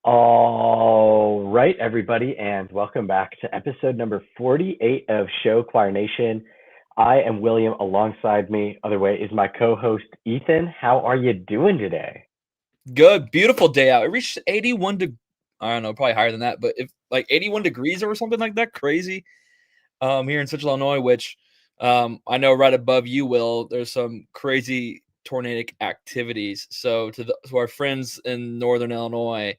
All right, everybody, and welcome back to episode number 48 of Show Choir Nation. I am William. Alongside me, other way, is my co-host Ethan. How are you doing today? Good, beautiful day out. It reached 81 I don't know, probably higher than that, but if like 81 degrees or something like that, crazy. Here in Central Illinois, which I know right above you, Will, there's some crazy tornadic activities. So to our friends in Northern Illinois,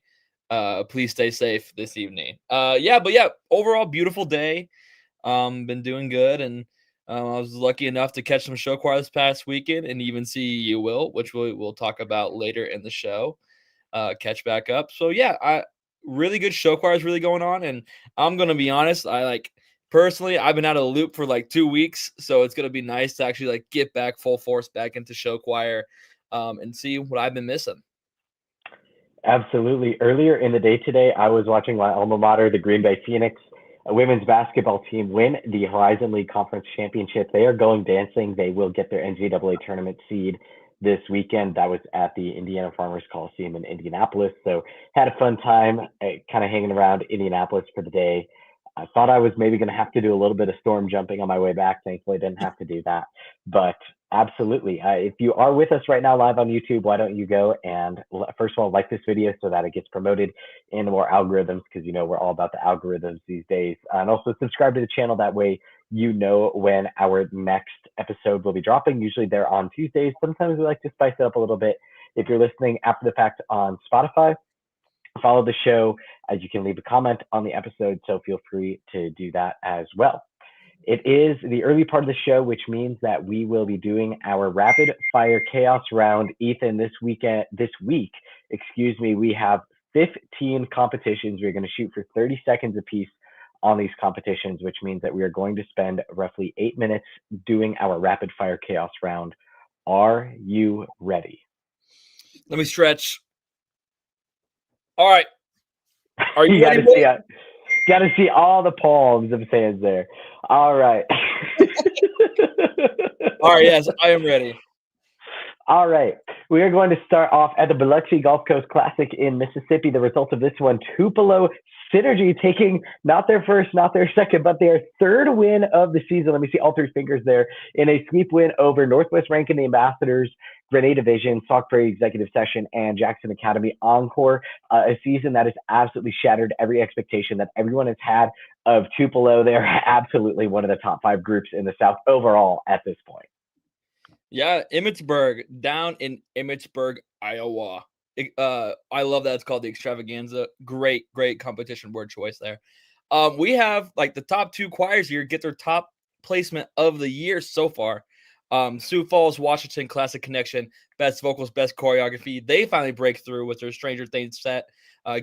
please stay safe this evening. But overall beautiful day. Been doing good, and I was lucky enough to catch some show choir this past weekend, and even see you, Will, which we'll talk about later in the show. Catch back up. So yeah, I really good show choir is really going on, and I'm gonna be honest, personally, I've been out of the loop for like 2 weeks, so it's gonna be nice to actually like get back full force back into show choir, and see what I've been missing. Absolutely. Earlier in the day today, I was watching my alma mater, the Green Bay Phoenix women's basketball team, win the Horizon League Conference Championship. They are going dancing. They will get their NCAA tournament seed this weekend. That was at the Indiana Farmers Coliseum in Indianapolis. So had a fun time kind of hanging around Indianapolis for the day. I thought I was maybe going to have to do a little bit of storm jumping on my way back. Thankfully, I didn't have to do that. But absolutely, if you are with us right now live on YouTube, why don't you go and first of all, like this video so that it gets promoted in more algorithms, because we're all about the algorithms these days. And also subscribe to the channel. That way you know when our next episode will be dropping. Usually they're on Tuesdays. Sometimes we like to spice it up a little bit. If you're listening after the fact on Spotify, follow the show, as you can leave a comment on the episode, so feel free to do that as well. It is the early part of the show, which means that we will be doing our rapid fire chaos round. Ethan, this week, we have 15 competitions. We're going to shoot for 30 seconds apiece on these competitions, which means that we are going to spend roughly 8 minutes doing our rapid fire chaos round. Are you ready? Let me stretch. All right. Are you ready? Got to see all the palms of his hands there. All right. All right. Yes, I am ready. All right. We are going to start off at the Biloxi Gulf Coast Classic in Mississippi. The result of this one, Tupelo Synergy taking not their first, not their second, but their third win of the season. Let me see all three fingers there, in a sweep win over Northwest Rankin, the Ambassadors, Grenada Division, Sauk Prairie Executive Session, and Jackson Academy Encore. A season that has absolutely shattered every expectation that everyone has had of Tupelo. They're absolutely one of the top 5 groups in the South overall at this point. Yeah, Emmitsburg, down in Emmitsburg, Iowa. I love that it's called the Extravaganza. Great competition word choice there. We have like the top 2 choirs here get their top placement of the year so far. Sioux Falls, Washington Classic Connection, best vocals, best choreography. They finally break through with their Stranger Things set,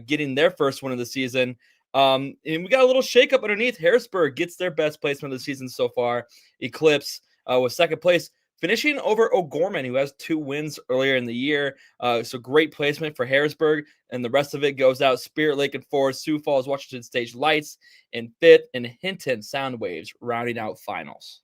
getting their first one of the season. And we got a little shakeup underneath. Harrisburg gets their best placement of the season so far. Eclipse with second place, finishing over O'Gorman, who has 2 wins earlier in the year. So great placement for Harrisburg, and the rest of it goes out Spirit Lake and fourth, Sioux Falls, Washington Stage Lights in fifth, and Hinton Sound Waves rounding out finals.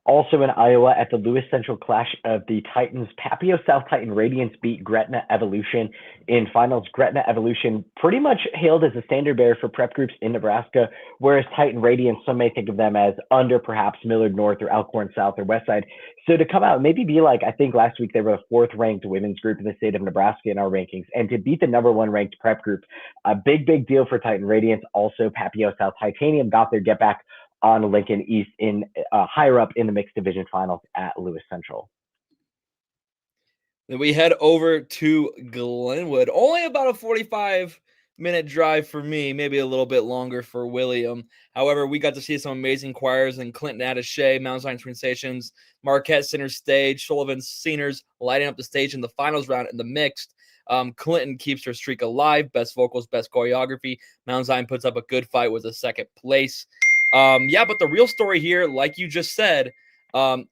Also in Iowa, at the Lewis Central Clash of the Titans, Papio South Titan Radiance beat Gretna Evolution in finals. Gretna Evolution pretty much hailed as a standard bearer for prep groups in Nebraska, whereas Titan Radiance, some may think of them as under perhaps Millard North or Elkhorn South or Westside. So to come out and maybe be like, I think last week they were the 4th ranked women's group in the state of Nebraska in our rankings, and to beat the number 1 ranked prep group, a big deal for Titan Radiance. Also, Papio South Titanium got their get back on Lincoln East in higher up in the mixed division finals at Lewis Central. Then we head over to Glenwood. Only about a 45-minute drive for me, maybe a little bit longer for William. However, we got to see some amazing choirs in Clinton Attaché, Mount Zion Twin Stations, Marquette Center Stage, Sullivan Seniors lighting up the stage in the finals round in the mixed. Clinton keeps her streak alive. Best vocals, best choreography. Mount Zion puts up a good fight with a second place. But the real story here, like you just said,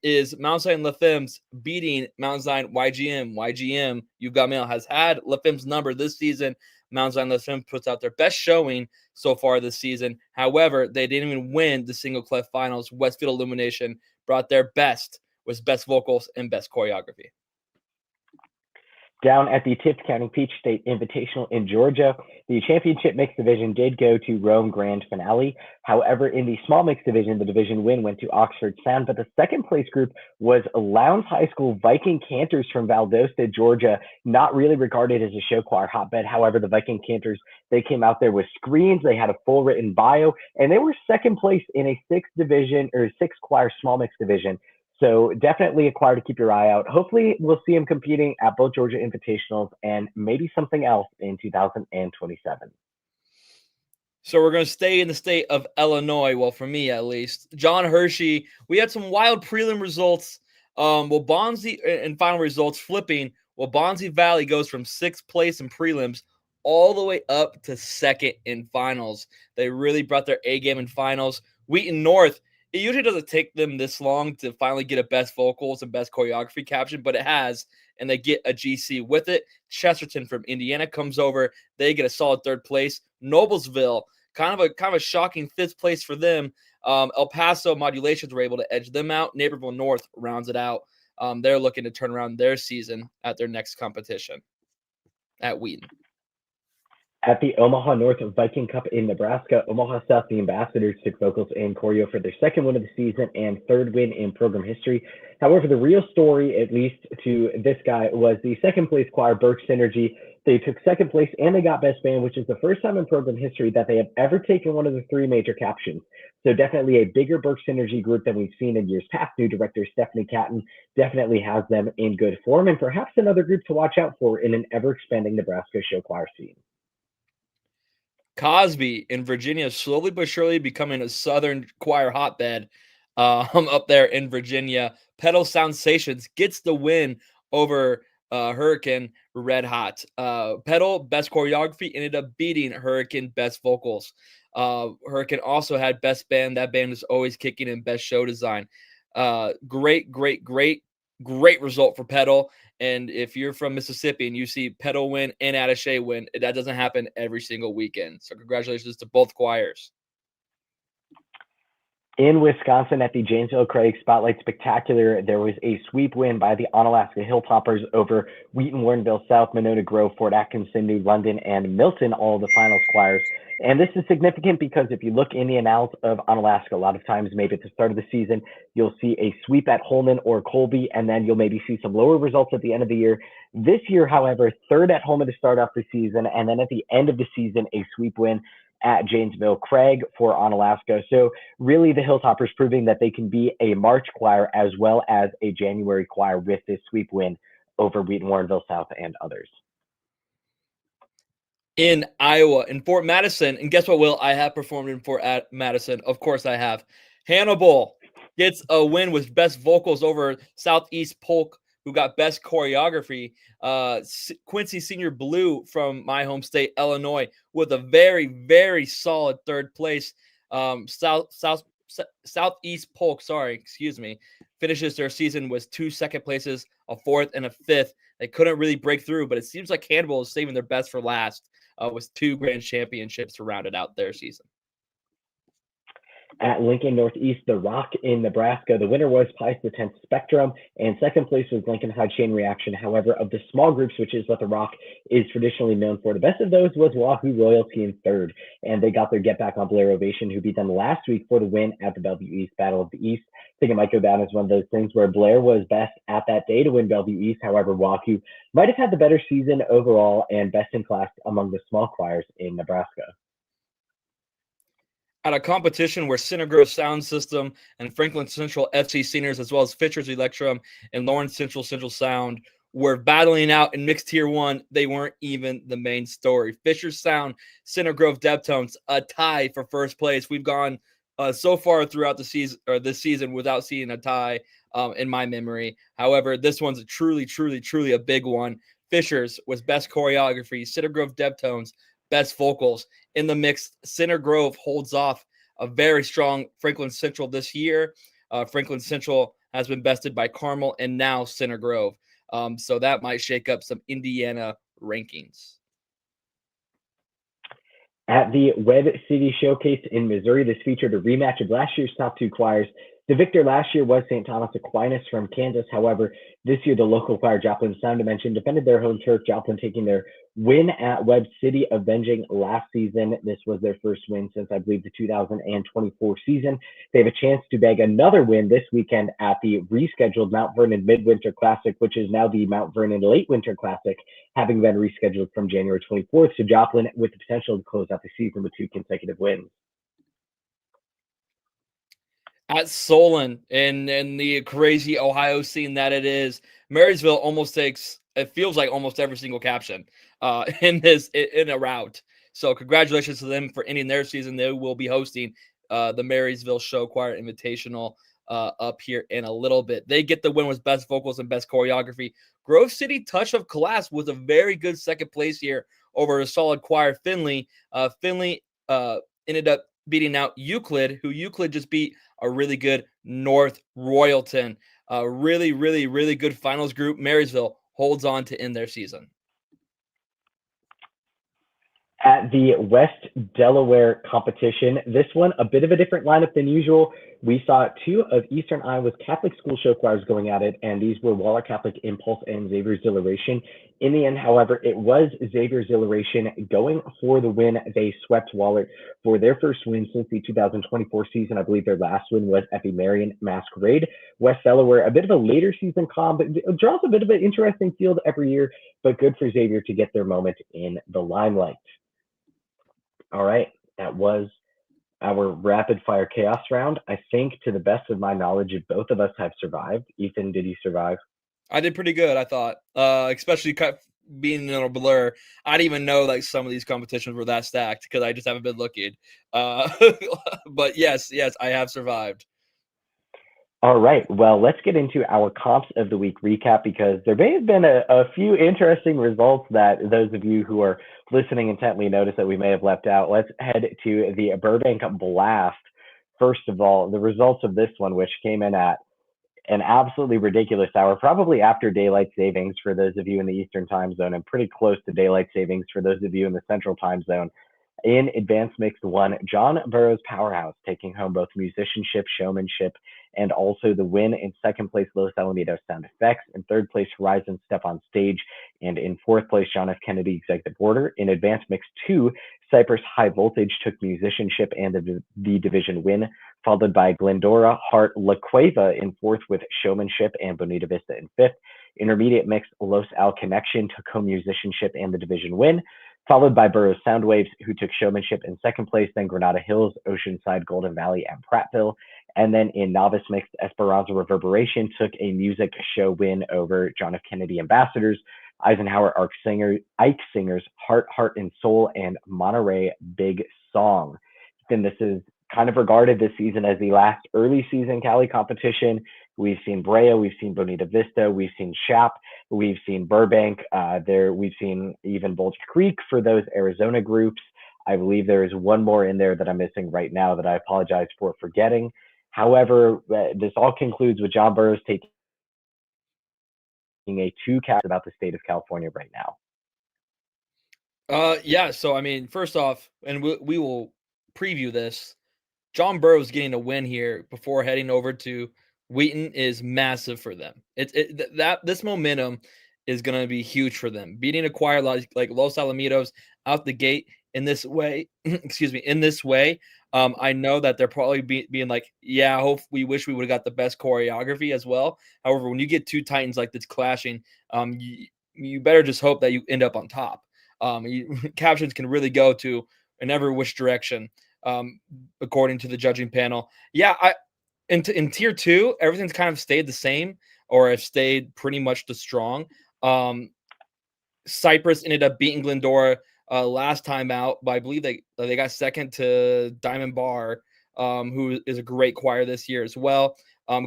is Mount Zion Lefems beating Mount Zion YGM. YGM, You've Got Mail, has had Lefems' number this season. Mount Zion Lefems puts out their best showing so far this season. However, they didn't even win the single clef finals. Westfield Illumination brought their best, with best vocals and best choreography. Down at the Tift County Peach State Invitational in Georgia, the championship mixed division did go to Rome Grand Finale. However, in the small mixed division, the division win went to Oxford Sound, but the second place group was Lowndes High School Viking Cantors from Valdosta, Georgia, not really regarded as a show choir hotbed. However, the Viking Cantors, they came out there with screens, they had a full written bio, and they were second place in a six choir small mixed division. So definitely a choir to keep your eye out. Hopefully we'll see him competing at both Georgia Invitationals and maybe something else in 2027. So we're going to stay in the state of Illinois. Well, for me at least. John Hershey, we had some wild prelim results. Bonzi and final results flipping. Bonzi Valley goes from 6th place in prelims all the way up to 2nd in finals. They really brought their A game in finals. Wheaton North, it usually doesn't take them this long to finally get a best vocals and best choreography caption, but it has, and they get a GC with it. Chesterton from Indiana comes over. They get a solid 3rd place. Noblesville, kind of a shocking 5th place for them. El Paso Modulations were able to edge them out. Naperville North rounds it out. They're looking to turn around their season at their next competition at Wheaton. At the Omaha North Viking Cup in Nebraska, Omaha South, the Ambassadors, took vocals and choreo for their 2nd win of the season and 3rd win in program history. However, the real story, at least to this guy, was the 2nd place choir, Burke Synergy. They took 2nd place and they got best band, which is the first time in program history that they have ever taken one of the 3 major captions. So definitely a bigger Burke Synergy group than we've seen in years past. New director Stephanie Catton definitely has them in good form, and perhaps another group to watch out for in an ever-expanding Nebraska show choir scene. Cosby in Virginia, slowly but surely becoming a Southern choir hotbed up there in Virginia. Pedal Soundsations gets the win over Hurricane Red Hot. Pedal, best choreography, ended up beating Hurricane, best vocals. Hurricane also had best band. That band is always kicking in best show design. Great result for Pedal. And if you're from Mississippi and you see Pedal win and Attaché win, that doesn't happen every single weekend. So congratulations to both choirs. In Wisconsin at the Janesville Craig Spotlight Spectacular, there was a sweep win by the Onalaska Hilltoppers over Wheaton Warrenville South, Monona Grove, Fort Atkinson, New London, and Milton, all the finals choirs. And this is significant because if you look in the annals of Onalaska, a lot of times, maybe at the start of the season, you'll see a sweep at Holman or Colby, and then you'll maybe see some lower results at the end of the year. This year, however, 3rd at Holman to start off the season, and then at the end of the season, a sweep win at Janesville Craig for Onalaska. So really the Hilltoppers proving that they can be a March choir as well as a January choir with this sweep win over Wheaton Warrenville South and others. In Iowa, in Fort Madison, and guess what, Will? I have performed in Fort Madison. Of course I have. Hannibal gets a win with best vocals over Southeast Polk, who got best choreography. Quincy Senior Blue from my home state, Illinois, with a very solid 3rd place. Southeast Polk, finishes their season with 2 second places, a 4th and a 5th. They couldn't really break through, but it seems like Hannibal is saving their best for last with 2 grand championships to round it out their season. At Lincoln Northeast, The Rock in Nebraska, the winner was Pius X Spectrum, and 2nd place was Lincoln High Chain Reaction. However, of the small groups, which is what The Rock is traditionally known for, the best of those was Wahoo Royalty in 3rd, and they got their get back on Blair Ovation, who beat them last week for the win at the Bellevue East Battle of the East. I think it might go down as one of those things where Blair was best at that day to win Bellevue East. However, Wahoo might have had the better season overall and best in class among the small choirs in Nebraska. At a competition where Center Grove Sound System and Franklin Central FC Seniors, as well as Fitchers Electrum and Lawrence Central Sound, were battling out in mixed tier 1. They weren't even the main story. Fishers Sound, Center Grove Deptones, a tie for 1st place. We've gone so far throughout the season or this season without seeing a tie in my memory. However, this one's a truly a big one. Fishers was best choreography. Center Grove Deptones, best vocals. In the mix, Center Grove holds off a very strong Franklin Central this year. Franklin Central has been bested by Carmel and now Center Grove. So that might shake up some Indiana rankings. At the Webb City Showcase in Missouri, this featured a rematch of last year's top 2 choirs. The victor last year was St. Thomas Aquinas from Kansas. However, this year the local choir, Joplin Sound Dimension, defended their home turf, Joplin taking their win at Webb City, avenging last season. This was their first win since, I believe, the 2024 season. They have a chance to bag another win this weekend at the rescheduled Mount Vernon Midwinter Classic, which is now the Mount Vernon Late Winter Classic, having been rescheduled from January 24th. So Joplin with the potential to close out the season with 2 consecutive wins. At Solon and the crazy Ohio scene that it is, Marysville almost takes, it feels like almost every single caption in a route. So congratulations to them for ending their season. They will be hosting the Marysville Show Choir Invitational up here in a little bit. They get the win with best vocals and best choreography. Grove City Touch of Class was a very good second place here over a solid choir, Finley. Finley ended up beating out Euclid, who Euclid just beat a really good North Royalton. A really, really, really good finals group. Marysville holds on to end their season. At the West Delaware competition, this one a bit of a different lineup than usual. We saw 2 of Eastern Iowa's Catholic school show choirs going at it, and these were Waller Catholic Impulse and Xavier Exhilaration. In the end, however, it was Xavier Exhilaration going for the win. They swept Waller for their first win since the 2024 season. I believe their last win was at the Marion Masquerade. West Delaware, a bit of a later season comp, but it draws a bit of an interesting field every year, but good for Xavier to get their moment in the limelight. All right, that was our rapid fire chaos round. I think, to the best of my knowledge, both of us have survived. Ethan, did you survive? I did pretty good, I thought, especially being in a blur. I didn't even know like some of these competitions were that stacked because I just haven't been looking. But yes, I have survived. All right, well, let's get into our comps of the week recap, because there may have been a few interesting results that those of you who are listening intently notice that we may have left out. Let's head to the Burbank Blast. First of all, the results of this one, which came in at an absolutely ridiculous hour, probably after daylight savings for those of you in the Eastern time zone, and pretty close to daylight savings for those of you in the Central time zone. In Advanced Mixed 1, John Burroughs Powerhouse taking home both musicianship, showmanship, and also the win. In second place, Los Alamitos Sound Effects. In third place, Horizon Step on Stage. And in fourth place, John F. Kennedy Executive Order. In Advanced Mixed 2, Cypress High Voltage took musicianship and the division win, followed by Glendora Hart La Cueva in fourth with showmanship, and Bonita Vista in fifth. Intermediate Mixed, Los Al Connection took home musicianship and the division win, followed by Burroughs Soundwaves, who took showmanship in second place, then Granada Hills, Oceanside, Golden Valley, and Prattville. And then in Novice Mixed, Esperanza Reverberation took a music show win over John F. Kennedy Ambassadors, Eisenhower Ike Singers, Heart and Soul, and Monterey Big Song. Then this is kind of regarded this season as the last early season Cali competition. We've seen Brea, we've seen Bonita Vista, we've seen Shap, we've seen Burbank. We've seen even Bulge Creek for those Arizona groups. I believe there is one more in there that I'm missing right now that I apologize for forgetting. However, this all concludes with John Burroughs taking a 2 cast about the state of California right now. Yeah, so I mean, first off, and we will preview this, John Burroughs getting a win here before heading over to Wheaton is massive for them. This momentum is going to be huge for them. Beating a choir like Los Alamitos out the gate in this way, I know that they're probably being like, yeah, we wish we would have got the best choreography as well. However, when you get 2 Titans like this clashing, you better just hope that you end up on top. Captions can really go to in every which direction, according to the judging panel. Yeah, in tier 2, everything's kind of stayed the same, or have stayed pretty much the strong. Cypress ended up beating Glendora last time out, but I believe they got second to Diamond Bar, who is a great choir this year as well.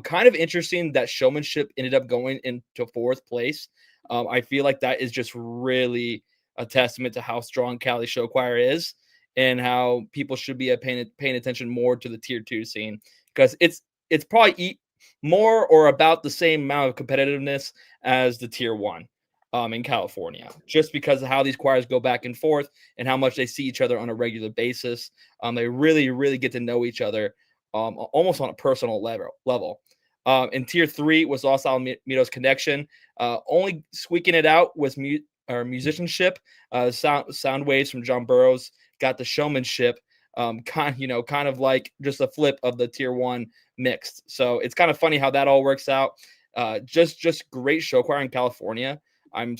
Kind of interesting that showmanship ended up going into fourth place. I feel like that is just really a testament to how strong Cali Show Choir is, and how people should be paying attention more to the tier 2 scene, because it's probably more or about the same amount of competitiveness as the tier 1 in California, just because of how these choirs go back and forth and how much they see each other on a regular basis. They really, really get to know each other almost on a personal level. In tier 3 was Los Alamitos Connection. Only squeaking it out was musicianship. Sound waves from John Burroughs got the showmanship. Kind of like just a flip of the tier 1 mixed. So it's kind of funny how that all works out. Just great show choir in California. I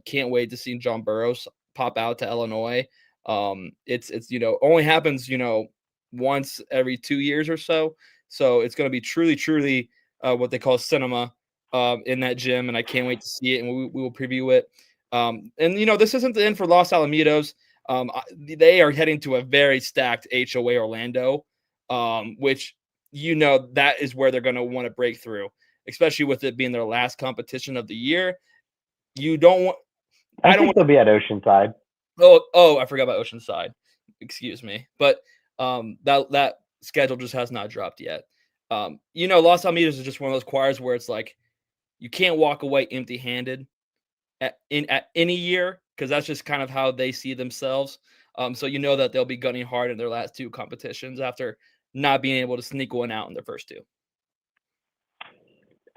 can't wait to see John Burroughs pop out to Illinois. It's only happens once every 2 years or so. So it's going to be truly what they call cinema in that gym, and I can't wait to see it, and we will preview it. And this isn't the end for Los Alamitos. They are heading to a very stacked HOA Orlando, which that is where they're going to want to break through, especially with it being their last competition of the year. You don't want. I think they'll be at Oceanside. Oh, I forgot about Oceanside. Excuse me, but that schedule just has not dropped yet. Los Alamitos is just one of those choirs where it's like you can't walk away empty-handed at any year, because that's just kind of how they see themselves. So that they'll be gunning hard in their last 2 competitions after not being able to sneak one out in their first 2.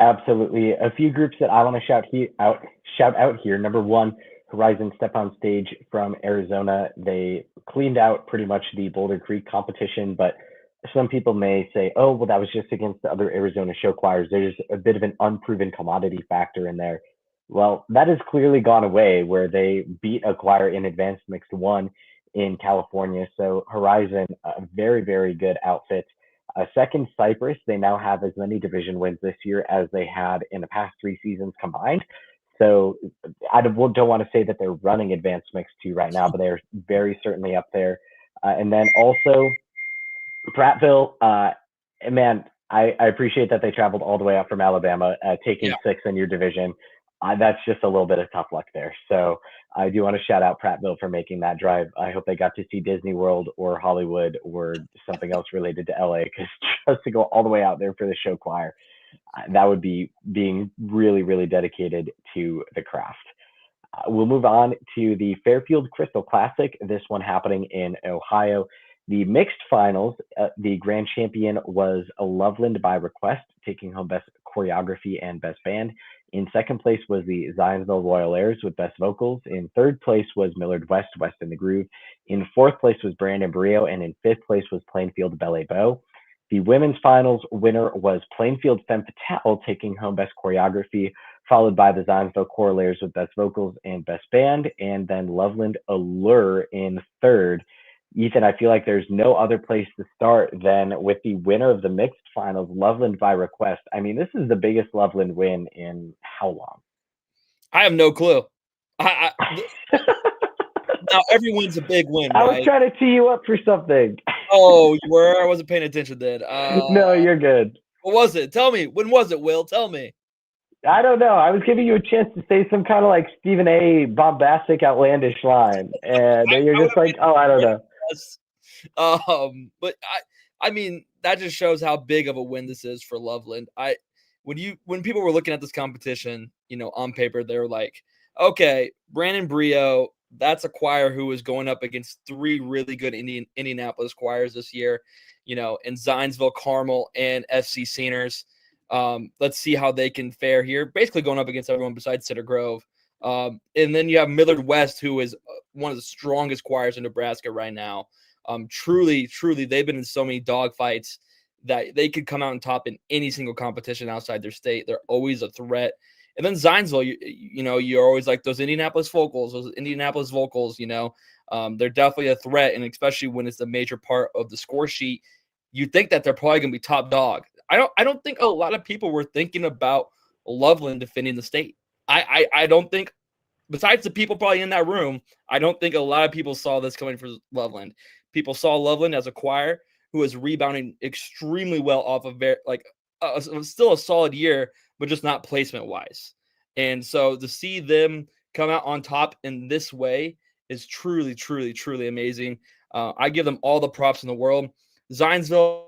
Absolutely. A few groups that I want to shout out here. Number 1, Horizon Step on Stage from Arizona. They cleaned out pretty much the Boulder Creek competition, but some people may say, oh, well, that was just against the other Arizona show choirs. There's a bit of an unproven commodity factor in there. Well, that has clearly gone away, where they beat a choir in Advanced Mixed 1 in California. So Horizon, a very, very good outfit. Second, Cypress. They now have as many division wins this year as they had in the past 3 seasons combined. So I don't want to say that they're running Advanced Mixed 2 right now, but they're very certainly up there. And then also Prattville, man, I appreciate that they traveled all the way up from Alabama, taking 6 in your division. That's just a little bit of tough luck there. So I do want to shout out Prattville for making that drive. I hope they got to see Disney World or Hollywood or something else related to LA, because just to go all the way out there for the show choir, that would be being really, really dedicated to the craft. We'll move on to the Fairfield Crystal Classic, this one happening in Ohio. The mixed finals, the grand champion was Loveland by request, taking home best choreography and best band. In second place was the Zionsville Royal Airs with best vocals. In third place was Millard West, West in the Groove. In fourth place was Brandon Brio, and in fifth place was Plainfield Ballet Beau. The women's finals winner was Plainfield Femme Fatale, taking home best choreography, followed by the Zionsville Choral Airs with best vocals and best band, and then Loveland Allure in third. Ethan, I feel like there's no other place to start than with the winner of the mixed finals, Loveland by request. I mean, this is the biggest Loveland win in how long? I have no clue. Now, every win's a big win, right? I was trying to tee you up for something. Oh, you were? I wasn't paying attention then. No, you're good. What was it? Tell me. When was it, Will? Tell me. I don't know. I was giving you a chance to say some kind of like Stephen A. bombastic, outlandish line, and you're just like, oh, I don't know. But I mean, that just shows how big of a win this is for Loveland. When people were looking at this competition, on paper, they're like, okay, Brandon Brio, that's a choir who is going up against 3 really good Indianapolis choirs this year, in Zionsville, Carmel, and FC Seniors. Let's see how they can fare here. Basically going up against everyone besides Cedar Grove. And then you have Millard West, who is one of the strongest choirs in Nebraska right now. Truly, they've been in so many dogfights that they could come out on top in any single competition outside their state. They're always a threat. And then Zionsville, you're always like those Indianapolis vocals. They're definitely a threat, and especially when it's a major part of the score sheet, you think that they're probably going to be top dog. I don't think a lot of people were thinking about Loveland defending the state. I don't think, besides the people probably in that room, I don't think a lot of people saw this coming for Loveland. People saw Loveland as a choir who is rebounding extremely well off of still a solid year, but just not placement wise. And so to see them come out on top in this way is truly amazing. I give them all the props in the world. Zionsville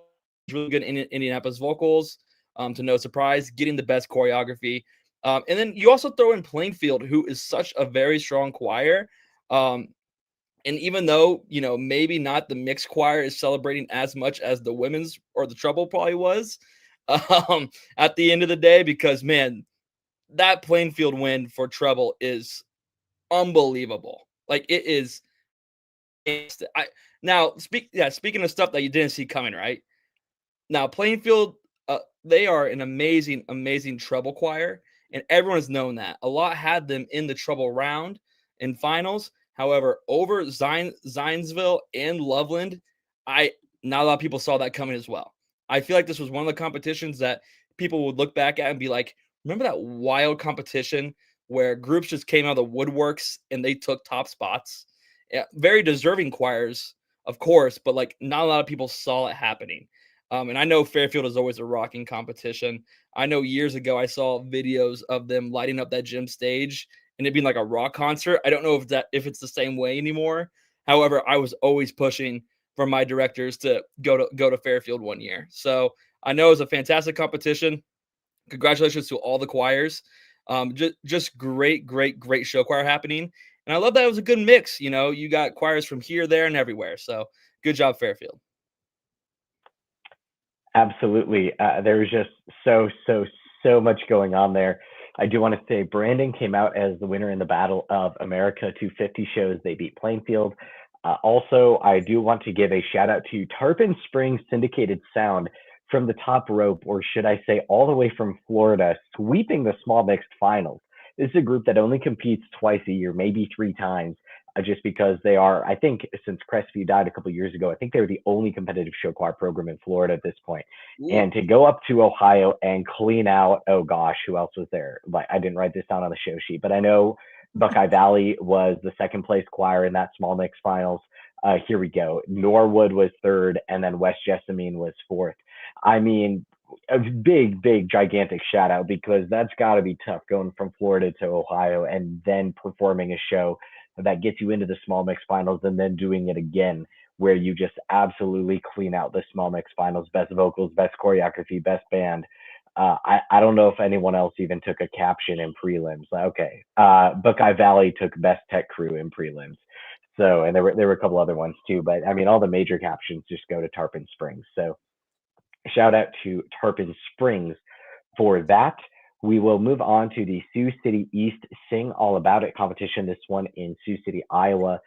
is really good in Indianapolis vocals, to no surprise, getting the best choreography. And then you also throw in Plainfield, who is such a very strong choir. And even though, maybe not the mixed choir is celebrating as much as the women's or the treble probably was at the end of the day, because, man, that Plainfield win for treble is unbelievable. Like, it is. Speaking of stuff that you didn't see coming, right? Now, Plainfield, they are an amazing, amazing treble choir, and everyone has known that. A lot had them in the treble round in finals. However, over Zionsville and Loveland, not a lot of people saw that coming as well. I feel like this was one of the competitions that people would look back at and be like, remember that wild competition where groups just came out of the woodworks and they took top spots? Yeah, very deserving choirs, of course, but like not a lot of people saw it happening. And I know Fairfield is always a rocking competition. I know years ago I saw videos of them lighting up that gym stage and it being like a rock concert. I don't know if it's the same way anymore. However, I was always pushing for my directors to go to Fairfield one year. So I know it's a fantastic competition. Congratulations to all the choirs. Just great show choir happening. And I love that it was a good mix. You got choirs from here, there, and everywhere. So good job, Fairfield. Absolutely. There was just so much going on there. I do want to say Brandon came out as the winner in the Battle of America 250 shows. They beat Plainfield. Also, I do want to give a shout out to Tarpon Springs Syndicated Sound from the top rope, or should I say all the way from Florida, sweeping the small mixed finals. This is a group that only competes twice a year, maybe 3 times, just because they are, I think, since Crestview died a couple of years ago, I think they were the only competitive show choir program in Florida at this point. Ooh. And to go up to Ohio and clean out, oh gosh, who else was there? Like, I didn't write this down on the show sheet, but I know Buckeye Valley was the second place choir in that small mix finals. Here we go. Norwood was third, and then West Jessamine was fourth. I mean, a big, gigantic shout out, because that's got to be tough going from Florida to Ohio and then performing a show that gets you into the small mix finals and then doing it again where you just absolutely clean out the small mix finals. Best vocals, best choreography, best band. I don't know if anyone else even took a caption in prelims. Okay. Buckeye Valley took best tech crew in prelims. So, and there were a couple other ones too, but I mean, all the major captions just go to Tarpon Springs. So shout out to Tarpon Springs for that. We will move on to the Sioux City East Sing All About It competition, this one in Sioux City, Iowa.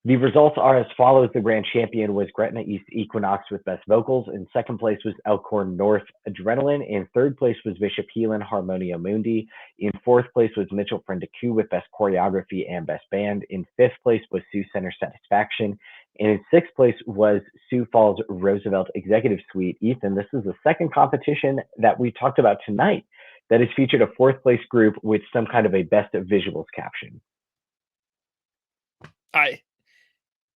The results are as follows. The grand champion was Gretna East Equinox with best vocals. In second place was Elkhorn North Adrenaline. In third place was Bishop Heelan Harmonia Mundi. In fourth place was Mitchell Friendicu with best choreography and best band. In fifth place was Sioux Center Satisfaction. And in sixth place was Sioux Falls Roosevelt Executive Suite. Ethan, this is the second competition that we talked about tonight that has featured a fourth place group with some kind of a best visuals caption.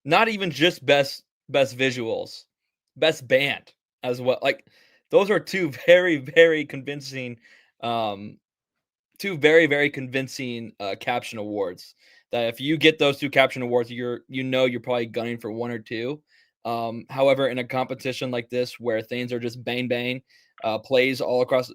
Not even just best visuals, best band as well. Like, those are two very, very convincing, caption awards. That if you get those 2 caption awards, you're probably gunning for 1 or 2. However, in a competition like this where things are just bang, plays all across,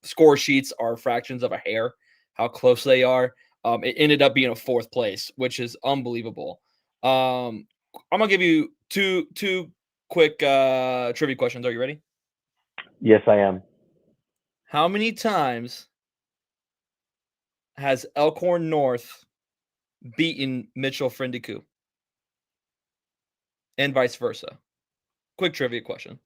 score sheets are fractions of a hair, how close they are. It ended up being a 4th place, which is unbelievable. I'm gonna give you two quick trivia questions. Are you ready? Yes, I am. How many times has Elkhorn North beaten Mitchell Friendicu? And vice versa. Quick trivia question.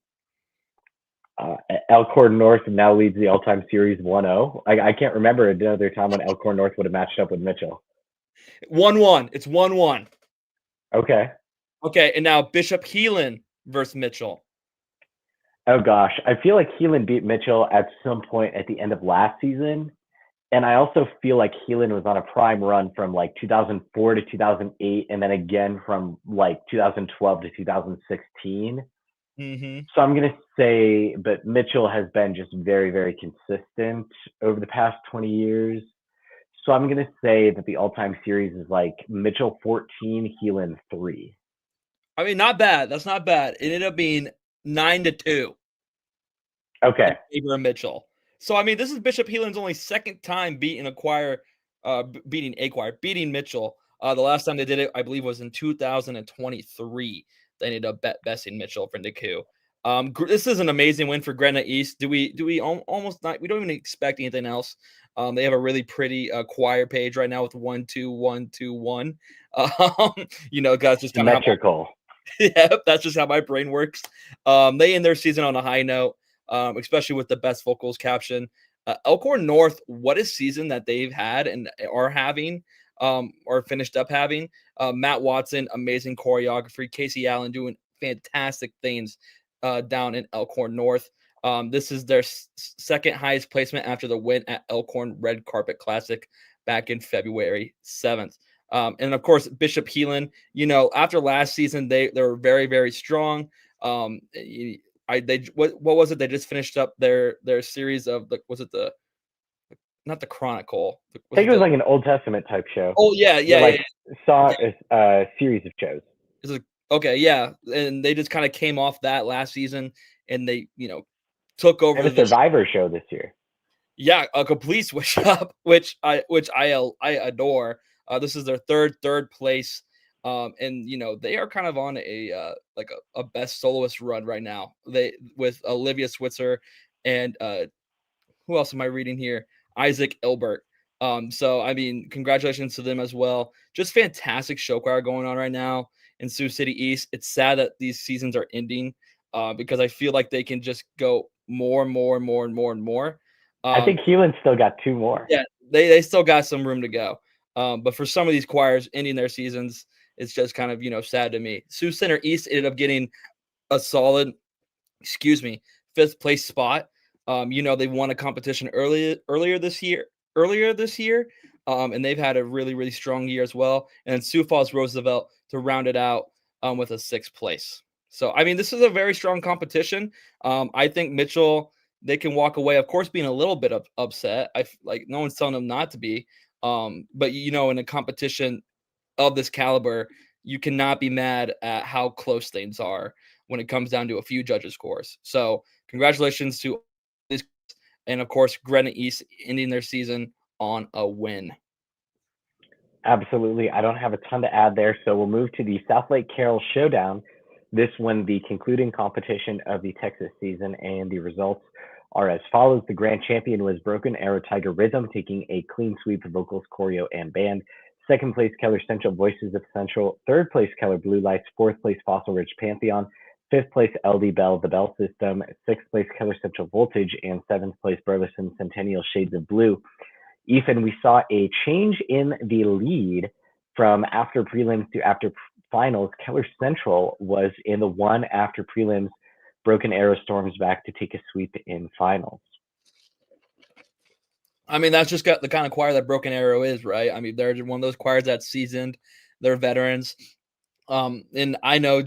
Elkhorn North now leads the all-time series 1-0. I can't remember another time when Elkhorn North would have matched up with Mitchell. 1-1. It's 1-1. Okay. Okay, and now Bishop Heelan versus Mitchell. Oh gosh, I feel like Heelan beat Mitchell at some point at the end of last season, and I also feel like Heelan was on a prime run from like 2004 to 2008, and then again from like 2012 to 2016. Mm-hmm. So I'm going to say, but Mitchell has been just very, very consistent over the past 20 years. So I'm going to say that the all-time series is like Mitchell 14, Heelan 3. I mean, not bad. That's not bad. It ended up being 9-2. Okay. In favor of Mitchell. So, I mean, this is Bishop Heelan's only second time beating Mitchell. The last time they did it, I believe, was in 2023. They ended up besting Mitchell for Niku. This is an amazing win for Gretna East. Do we almost not? We don't even expect anything else. They have a really pretty choir page right now with 1-2-1-2-1. Guys, just kind of symmetrical. yeah, that's just how my brain works. They end their season on a high note, especially with the best vocals caption. Elkhorn North, what a season that they've had and are having, or finished up having. Matt Watson, amazing choreography. Casey Allen doing fantastic things down in Elkhorn North. This is their second highest placement after the win at Elkhorn Red Carpet Classic back in February 7th. And of course, Bishop Heelan, after last season, they were very, very strong. What was it? They just finished up their series of not the Chronicle. I think it was like an Old Testament type show. Oh yeah. Saw a series of shows. Okay, yeah, and they just kind of came off that last season, and they took over the Survivor show this year. Yeah, a complete switch up, which I adore. This is their third place, and they are kind of on a best soloist run right now. They with Olivia Switzer and who else am I reading here? Isaac Ilbert. So I mean, congratulations to them as well. Just fantastic show choir going on right now in Sioux City East. It's sad that these seasons are ending because I feel like they can just go more and more and more and more and more. I think Heelan's still got 2 more. Yeah, they still got some room to go. But for some of these choirs ending their seasons, it's just kind of, sad to me. Sioux Center East ended up getting a solid, 5th place spot. They won a competition earlier this year. And they've had a really, really strong year as well. And Sioux Falls Roosevelt to round it out with a 6th place. So, I mean, this is a very strong competition. I think Mitchell, they can walk away, of course, being a little bit upset. No one's telling them not to be. But, in a competition of this caliber, you cannot be mad at how close things are when it comes down to a few judges' scores. So, congratulations to this, and of course, Gretna East ending their season on a win. Absolutely. I don't have a ton to add there. So we'll move to the Southlake Carroll Showdown. This one, the concluding competition of the Texas season, and the results are as follows. The grand champion was Broken Arrow Tiger Rhythm, taking a clean sweep of vocals, choreo, and band. 2nd place, Keller Central Voices of Central. 3rd place, Keller Blue Lights. 4th place, Fossil Ridge Pantheon. 5th place, LD Bell, the Bell System. 6th place, Keller Central Voltage. And 7th place, Burleson Centennial Shades of Blue. Ethan, we saw a change in the lead from after prelims to after finals. Keller Central was in the one after prelims. Broken Arrow storms back to take a sweep in finals. I mean, that's just got the kind of choir that Broken Arrow is, right? I mean, they're one of those choirs that's seasoned. They're veterans. And I know,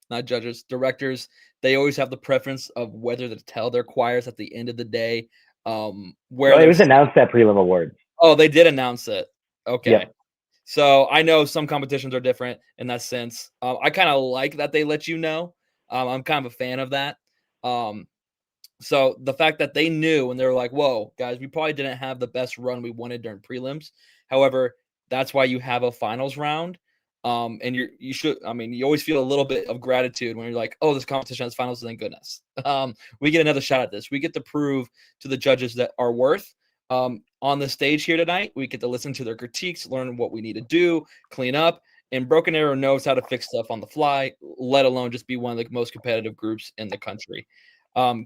not judges, directors, they always have the preference of whether to tell their choirs at the end of the day. Where it was announced at prelim awards. Oh, they did announce it. Okay. Yep. So I know some competitions are different in that sense. I kind of like that they let you know. I'm kind of a fan of that. So the fact that they knew and they were like, whoa, guys, we probably didn't have the best run we wanted during prelims. However, that's why you have a finals round. And you always feel a little bit of gratitude when you're like, oh, this competition has finals, thank goodness. We get another shot at this. We get to prove to the judges that our worth. On the stage here tonight, we get to listen to their critiques, learn what we need to do, clean up. And Broken Arrow knows how to fix stuff on the fly, let alone just be one of the most competitive groups in the country.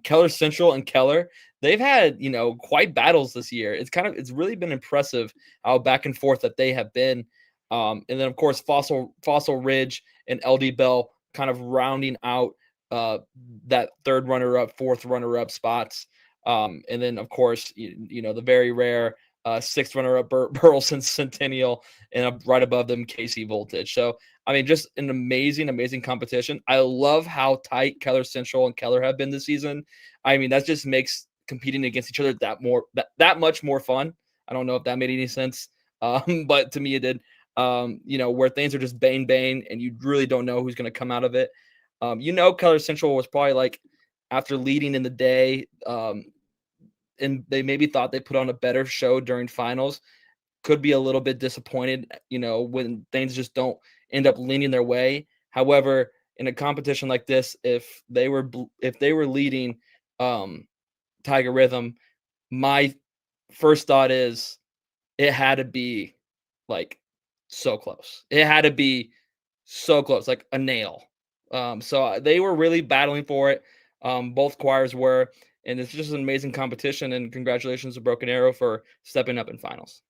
Keller Central and Keller, they've had, quite battles this year. It's really been impressive how back and forth that they have been. And then, of course, Fossil Ridge and LD Bell kind of rounding out that 3rd runner-up, 4th runner-up spots. And then, of course, the very rare 6th runner-up Burleson Centennial, and right above them, KC Voltage. So, I mean, just an amazing, amazing competition. I love how tight Keller Central and Keller have been this season. I mean, that just makes competing against each other that much more fun. I don't know if that made any sense, but to me it did. Where things are just bang, and you really don't know who's going to come out of it. Keller Central was probably like, after leading in the day, and they maybe thought they put on a better show during finals. could be a little bit disappointed, when things just don't end up leaning their way. However, in a competition like this, if they were leading Tiger Rhythm, my first thought is it had to be like so close. It had to be so close, like a nail. So they were really battling for it. Both choirs were, and it's just an amazing competition. And congratulations to Broken Arrow for stepping up in finals.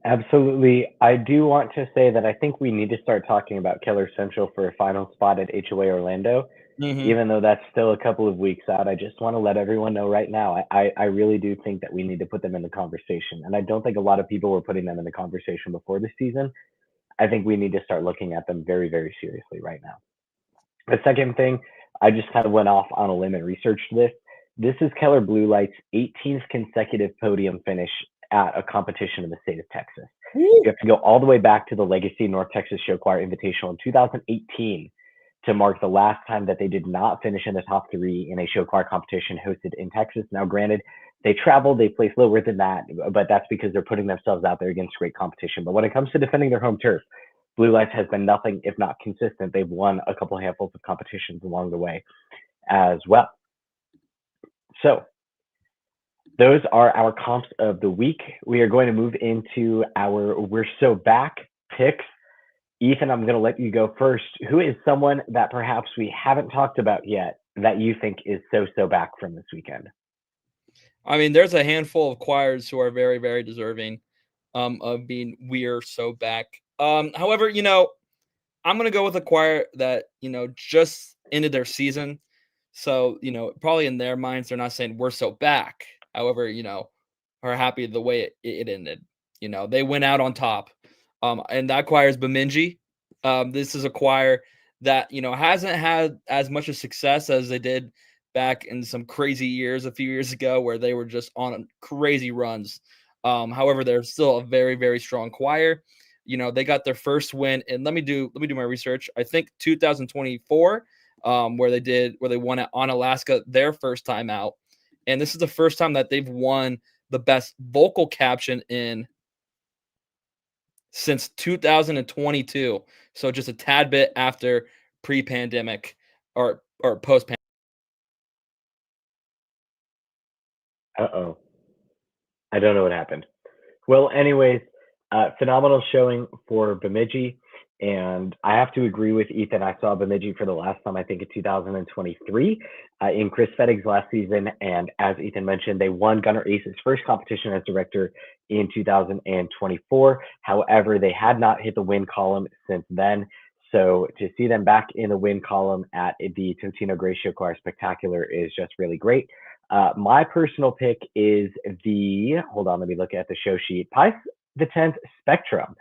Absolutely. I do want to say that I think we need to start talking about Keller Central for a final spot at HOA Orlando. Even though that's still a couple of weeks out, I just want to let everyone know right now, I really do think that we need to put them in the conversation. And I don't think a lot of people were putting them in the conversation before the season. I think we need to start looking at them very, very seriously right now. The second thing, I just kind of went off on a limb and researched this. This is Keller Blue Light's 18th consecutive podium finish at a competition in the state of Texas. You have to go all the way back to the Legacy North Texas Show Choir Invitational in 2018 to mark the last time that they did not finish in the top three in a show choir competition hosted in Texas. Now, granted, they traveled, they placed lower than that, but that's because they're putting themselves out there against great competition. But when it comes to defending their home turf, Blue Lights has been nothing if not consistent. They've won a couple handfuls of competitions along the way as well. So those are our comps of the week. We are going to move into our We're So Back picks. Ethan, I'm going to let you go first. Who is someone that perhaps we haven't talked about yet that you think is so back from this weekend? I mean, there's a handful of choirs who are very, very deserving of being We're So Back. However, I'm going to go with a choir that, just ended their season. So, probably in their minds, they're not saying we're so back. However, are happy the way it ended. They went out on top. And that choir is Bemidji. This is a choir that, hasn't had as much of success as they did back in some crazy years a few years ago where they were just on crazy runs. However, they're still a very, very strong choir. They got their first win, and let me do my research. I think 2024, where they won at On Alaska their first time out. And this is the first time that they've won the best vocal caption since 2022. So just a tad bit after pre-pandemic or post-pandemic. Uh-oh. I don't know what happened. Well, anyways, phenomenal showing for Bemidji. And I have to agree with Ethan. I saw Bemidji for the last time, I think, in 2023 in Chris Fettig's last season. And as Ethan mentioned, they won Gunnar Ace's first competition as director in 2024. However, they had not hit the win column since then. So to see them back in the win column at the Totino Gray Show Choir Spectacular is just really great. My personal pick is hold on, let me look at the show sheet. Pies the 10th Spectrum.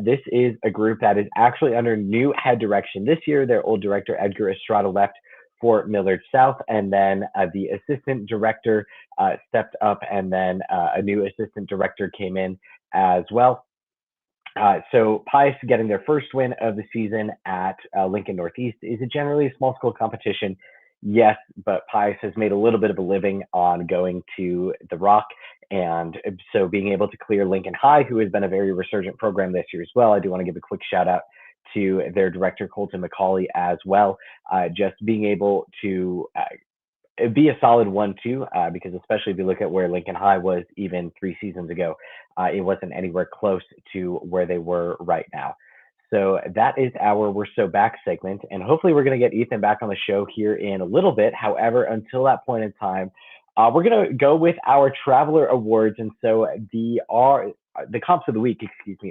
This is a group that is actually under new head direction this year. Their old director, Edgar Estrada, left for Millard South, and then the assistant director stepped up, and then a new assistant director came in as well. So Pius getting their first win of the season at Lincoln Northeast. Is it generally a small school competition? Yes, but Pius has made a little bit of a living on going to the Rock. And so being able to clear Lincoln High, who has been a very resurgent program this year as well. I do want to give a quick shout out to their director, Colton McCauley, as well. Just being able to be a solid 1-2, because especially if you look at where Lincoln High was even 3 seasons ago, it wasn't anywhere close to where they were right now. So that is our We're So Back segment, and hopefully we're going to get Ethan back on the show here in a little bit. However, until that point in time, we're going to go with our Traveler Awards, and so the comps of the week,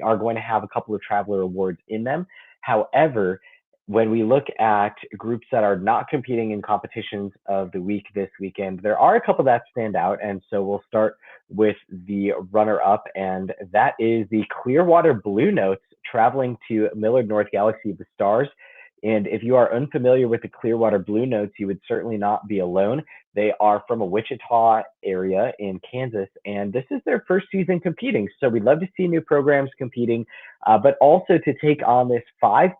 are going to have a couple of Traveler Awards in them. However, when we look at groups that are not competing in competitions of the week this weekend, there are a couple that stand out. And so we'll start with the runner-up, and that is the Clearwater Blue Notes traveling to Millard North Galaxy of the Stars. And if you are unfamiliar with the Clearwater Blue Notes, you would certainly not be alone. They are from a Wichita area in Kansas, and this is their first season competing. So we'd love to see new programs competing, but also to take on this 5+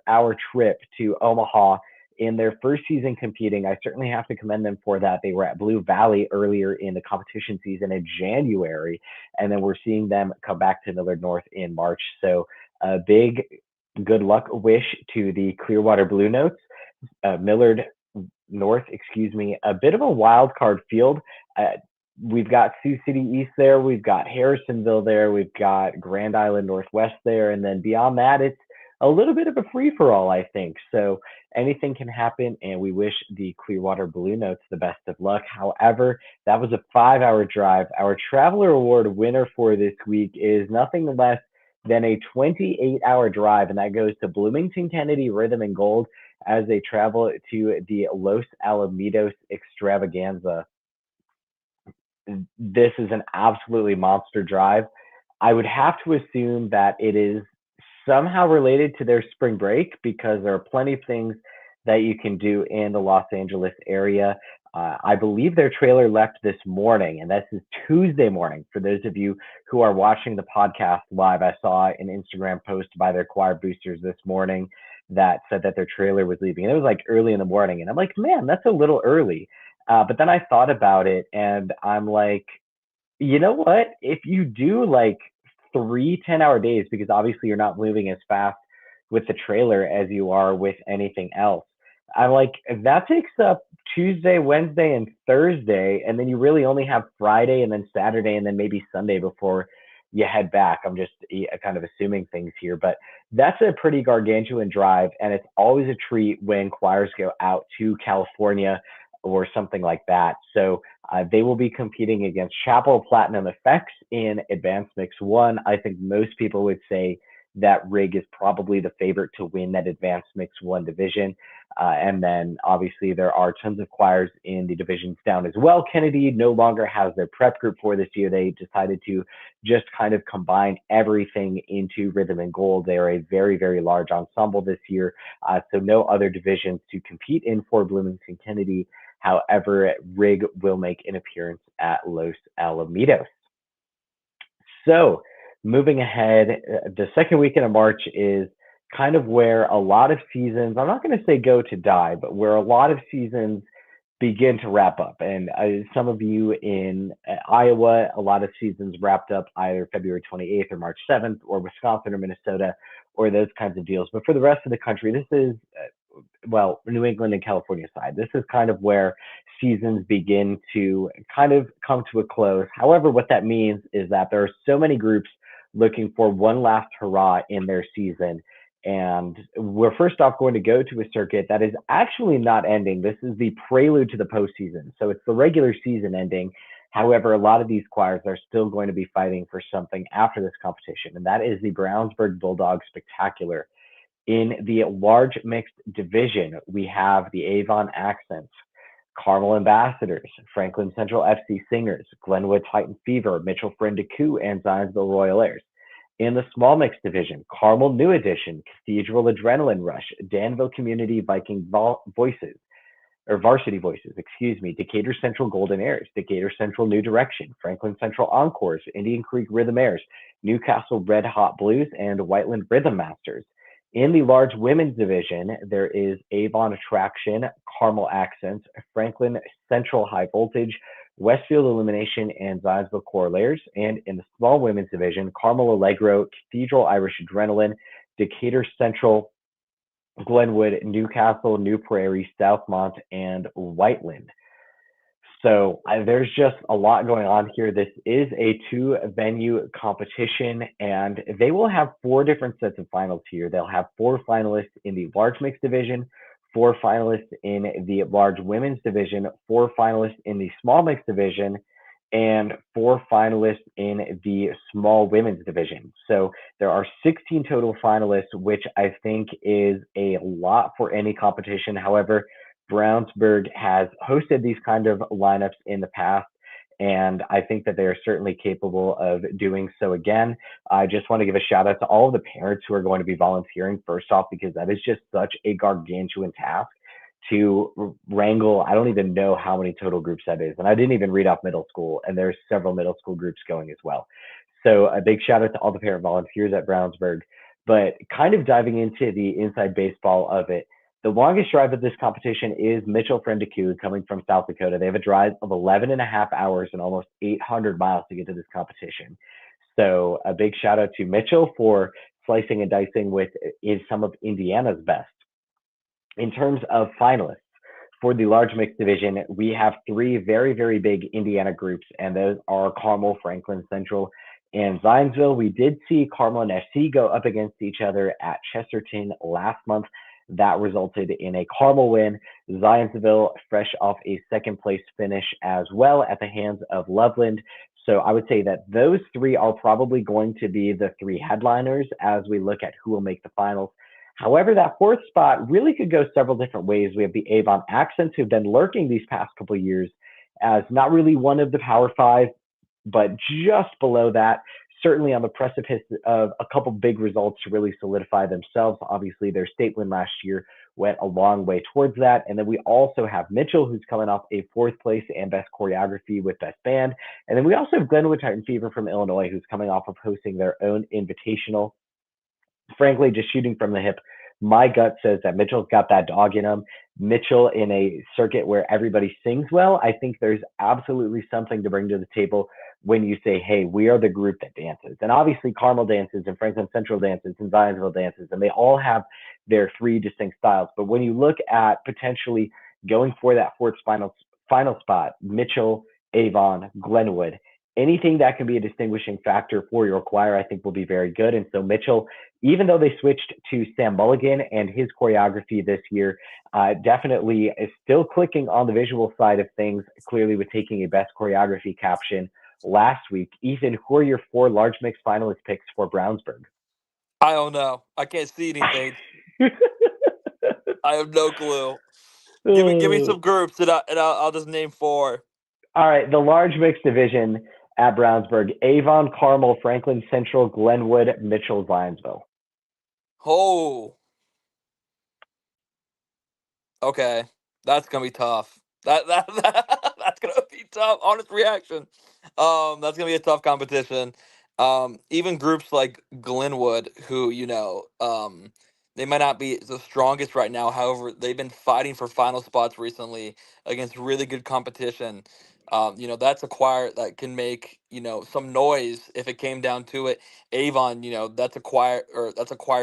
hour trip to Omaha in their first season competing. I certainly have to commend them for that. They were at Blue Valley earlier in the competition season in January, and then we're seeing them come back to Millard North in March. So a big good luck wish to the Clearwater Blue Notes. Millard North, a bit of a wild card field. We've got Sioux City East there, we've got Harrisonville there, we've got Grand Island Northwest there, and then beyond that, it's a little bit of a free-for-all, I think. So anything can happen, and we wish the Clearwater Blue Notes the best of luck. However, that was a 5-hour drive. Our Traveler Award winner for this week is nothing less than a 28-hour drive, and that goes to Bloomington Kennedy Rhythm and Gold as they travel to the Los Alamitos Extravaganza. This is an absolutely monster drive. I would have to assume that it is somehow related to their spring break because there are plenty of things that you can do in the Los Angeles area. I believe their trailer left this morning, and this is Tuesday morning. For those of you who are watching the podcast live, I saw an Instagram post by their choir boosters this morning that said that their trailer was leaving. And it was like early in the morning, and I'm like, man, that's a little early. But then I thought about it, and I'm like, you know what? If you do like 3 10-hour days, because obviously you're not moving as fast with the trailer as you are with anything else, I'm like, that takes up Tuesday, Wednesday, and Thursday, and then you really only have Friday and then Saturday and then maybe Sunday before you head back. I'm just kind of assuming things here, but that's a pretty gargantuan drive, and it's always a treat when choirs go out to California or something like that. So they will be competing against Chapel Platinum Effects in Advanced Mix 1. I think most people would say that Rig is probably the favorite to win that Advanced Mix 1 division. And then obviously there are tons of choirs in the divisions down as well. Kennedy no longer has their prep group for this year. They decided to just kind of combine everything into Rhythm and Gold. They are a very, very large ensemble this year. So no other divisions to compete in for Bloomington Kennedy. However, Rig will make an appearance at Los Alamitos. So moving ahead, the second weekend of March is kind of where a lot of seasons, I'm not going to say go to die, but where a lot of seasons begin to wrap up. And some of you in Iowa, a lot of seasons wrapped up either February 28th or March 7th, or Wisconsin or Minnesota, or those kinds of deals. But for the rest of the country, this is New England and California side, this is kind of where seasons begin to kind of come to a close. However, what that means is that there are so many groups looking for one last hurrah in their season. And we're first off going to go to a circuit that is actually not ending. This is the prelude to the postseason. So it's the regular season ending. However, a lot of these choirs are still going to be fighting for something after this competition, and that is the Brownsburg Bulldog Spectacular. In the large mixed division, we have the Avon Accents, Carmel Ambassadors, Franklin Central FC Singers, Glenwood Titan Fever, Mitchell Friend Decoux, and Zionsville Royal Airs. In the small mixed division, Carmel New Edition, Cathedral Adrenaline Rush, Danville Community Viking Voices, or Varsity Voices, Decatur Central Golden Airs, Decatur Central New Direction, Franklin Central Encores, Indian Creek Rhythm Airs, Newcastle Red Hot Blues, and Whiteland Rhythm Masters. In the large women's division, there is Avon Attraction, Carmel Accents, Franklin Central High Voltage, Westfield Illumination, and Zionsville Corollaires. And in the small women's division, Carmel Allegro, Cathedral Irish Adrenaline, Decatur Central, Glenwood, Newcastle, New Prairie, Southmont, and Whiteland. So there's just a lot going on here. This is a 2-venue competition, and they will have 4 different sets of finals here. They'll have 4 finalists in the large mixed division, 4 finalists in the large women's division, 4 finalists in the small mixed division, and 4 finalists in the small women's division. So there are 16 total finalists, which I think is a lot for any competition. However, Brownsburg has hosted these kind of lineups in the past, and I think that they are certainly capable of doing so again. I just want to give a shout out to all of the parents who are going to be volunteering, first off, because that is just such a gargantuan task to wrangle. I don't even know how many total groups that is, and I didn't even read off middle school, and there's several middle school groups going as well. So a big shout out to all the parent volunteers at Brownsburg. But kind of diving into the inside baseball of it, The longest drive of this competition is Mitchell Friendeku coming from South Dakota. They have a drive of 11 and a half hours and almost 800 miles to get to this competition. So a big shout out to Mitchell for slicing and dicing with is some of Indiana's best. In terms of finalists for the large mixed division, we have three very, very big Indiana groups, and those are Carmel, Franklin Central, and Zionsville. We did see Carmel and FC go up against each other at Chesterton last month. That resulted in a Carmel win. Zionsville, fresh off a second place finish as well at the hands of Loveland. So I would say that those three are probably going to be the three headliners as we look at who will make the finals. However, that fourth spot really could go several different ways. We have the Avon Accents, who've been lurking these past couple of years as not really one of the Power Five, but just below that, certainly on the precipice of a couple big results to really solidify themselves. Obviously, their state win last year went a long way towards that. And then we also have Mitchell, who's coming off a fourth place and best choreography with best band. And then we also have Glenwood Titan Fever from Illinois, who's coming off of hosting their own invitational. Frankly, just shooting from the hip, my gut says that Mitchell's got that dog in him. Mitchell in a circuit where everybody sings well, I think there's absolutely something to bring to the table when you say, hey, we are the group that dances. And obviously Carmel dances and Franklin Central dances and Zionsville dances, and they all have their three distinct styles. But when you look at potentially going for that fourth final spot, Mitchell, Avon, Glenwood, anything that can be a distinguishing factor for your choir, I think will be very good. And so Mitchell, even though they switched to Sam Mulligan and his choreography this year, definitely is still clicking on the visual side of things, clearly with taking a best choreography caption last week. Ethan, who are your four large mix finalist picks for Brownsburg? I don't know. I can't see anything. I have no clue. Give me some groups and I'll just name four. All right, the large mixed division at Brownsburg: Avon, Carmel, Franklin Central, Glenwood, Mitchell, Zionsville. Oh. Okay. That's gonna be tough. That's gonna be tough. Honest reaction. That's gonna be a tough competition. Even groups like Glenwood, who, they might not be the strongest right now. However, they've been fighting for final spots recently against really good competition. That's a choir that can make, some noise if it came down to it. Avon, that's a choir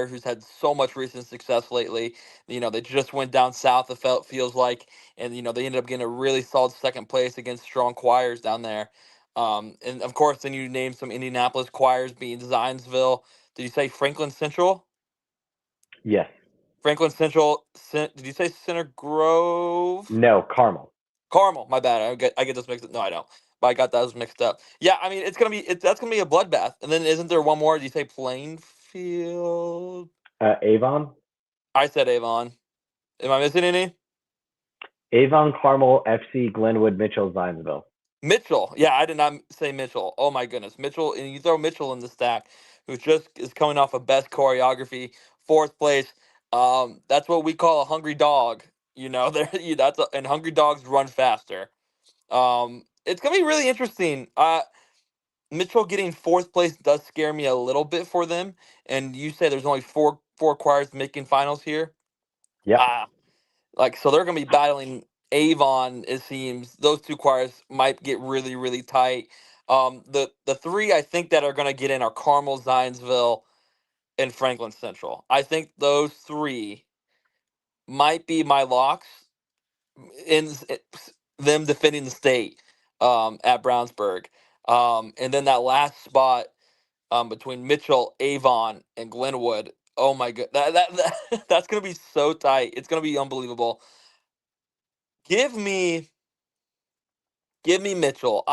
who's had so much recent success lately. They just went down south, it feels like, and they ended up getting a really solid second place against strong choirs down there. And of course, then you name some Indianapolis choirs, being Zionsville. Did you say Franklin Central? Yes. Franklin Central. Did you say Center Grove? No, Carmel. Carmel. My bad. I get this mixed up. No, I don't. But I got those mixed up. Yeah, I mean, that's gonna be a bloodbath. And then isn't there one more? Did you say Plainfield? Avon? I said Avon. Am I missing any? Avon, Carmel, FC, Glenwood, Mitchell, Zionsville. Mitchell. Yeah, I did not say Mitchell. Oh my goodness. Mitchell, and you throw Mitchell in the stack, who just is coming off of best choreography, fourth place. That's what we call a hungry dog. There and hungry dogs run faster. It's gonna be really interesting. Mitchell getting fourth place does scare me a little bit for them. And you say there's only four choirs making finals here. Yep. So they're going to be battling Avon. It seems those two choirs might get really, really tight. The three I think that are going to get in are Carmel, Zionsville, and Franklin Central. I think those three might be my locks in them defending the state at Brownsburg. And then that last spot between Mitchell, Avon, and Glenwood. Oh my god, that's gonna be so tight. It's gonna be unbelievable. Give me Mitchell.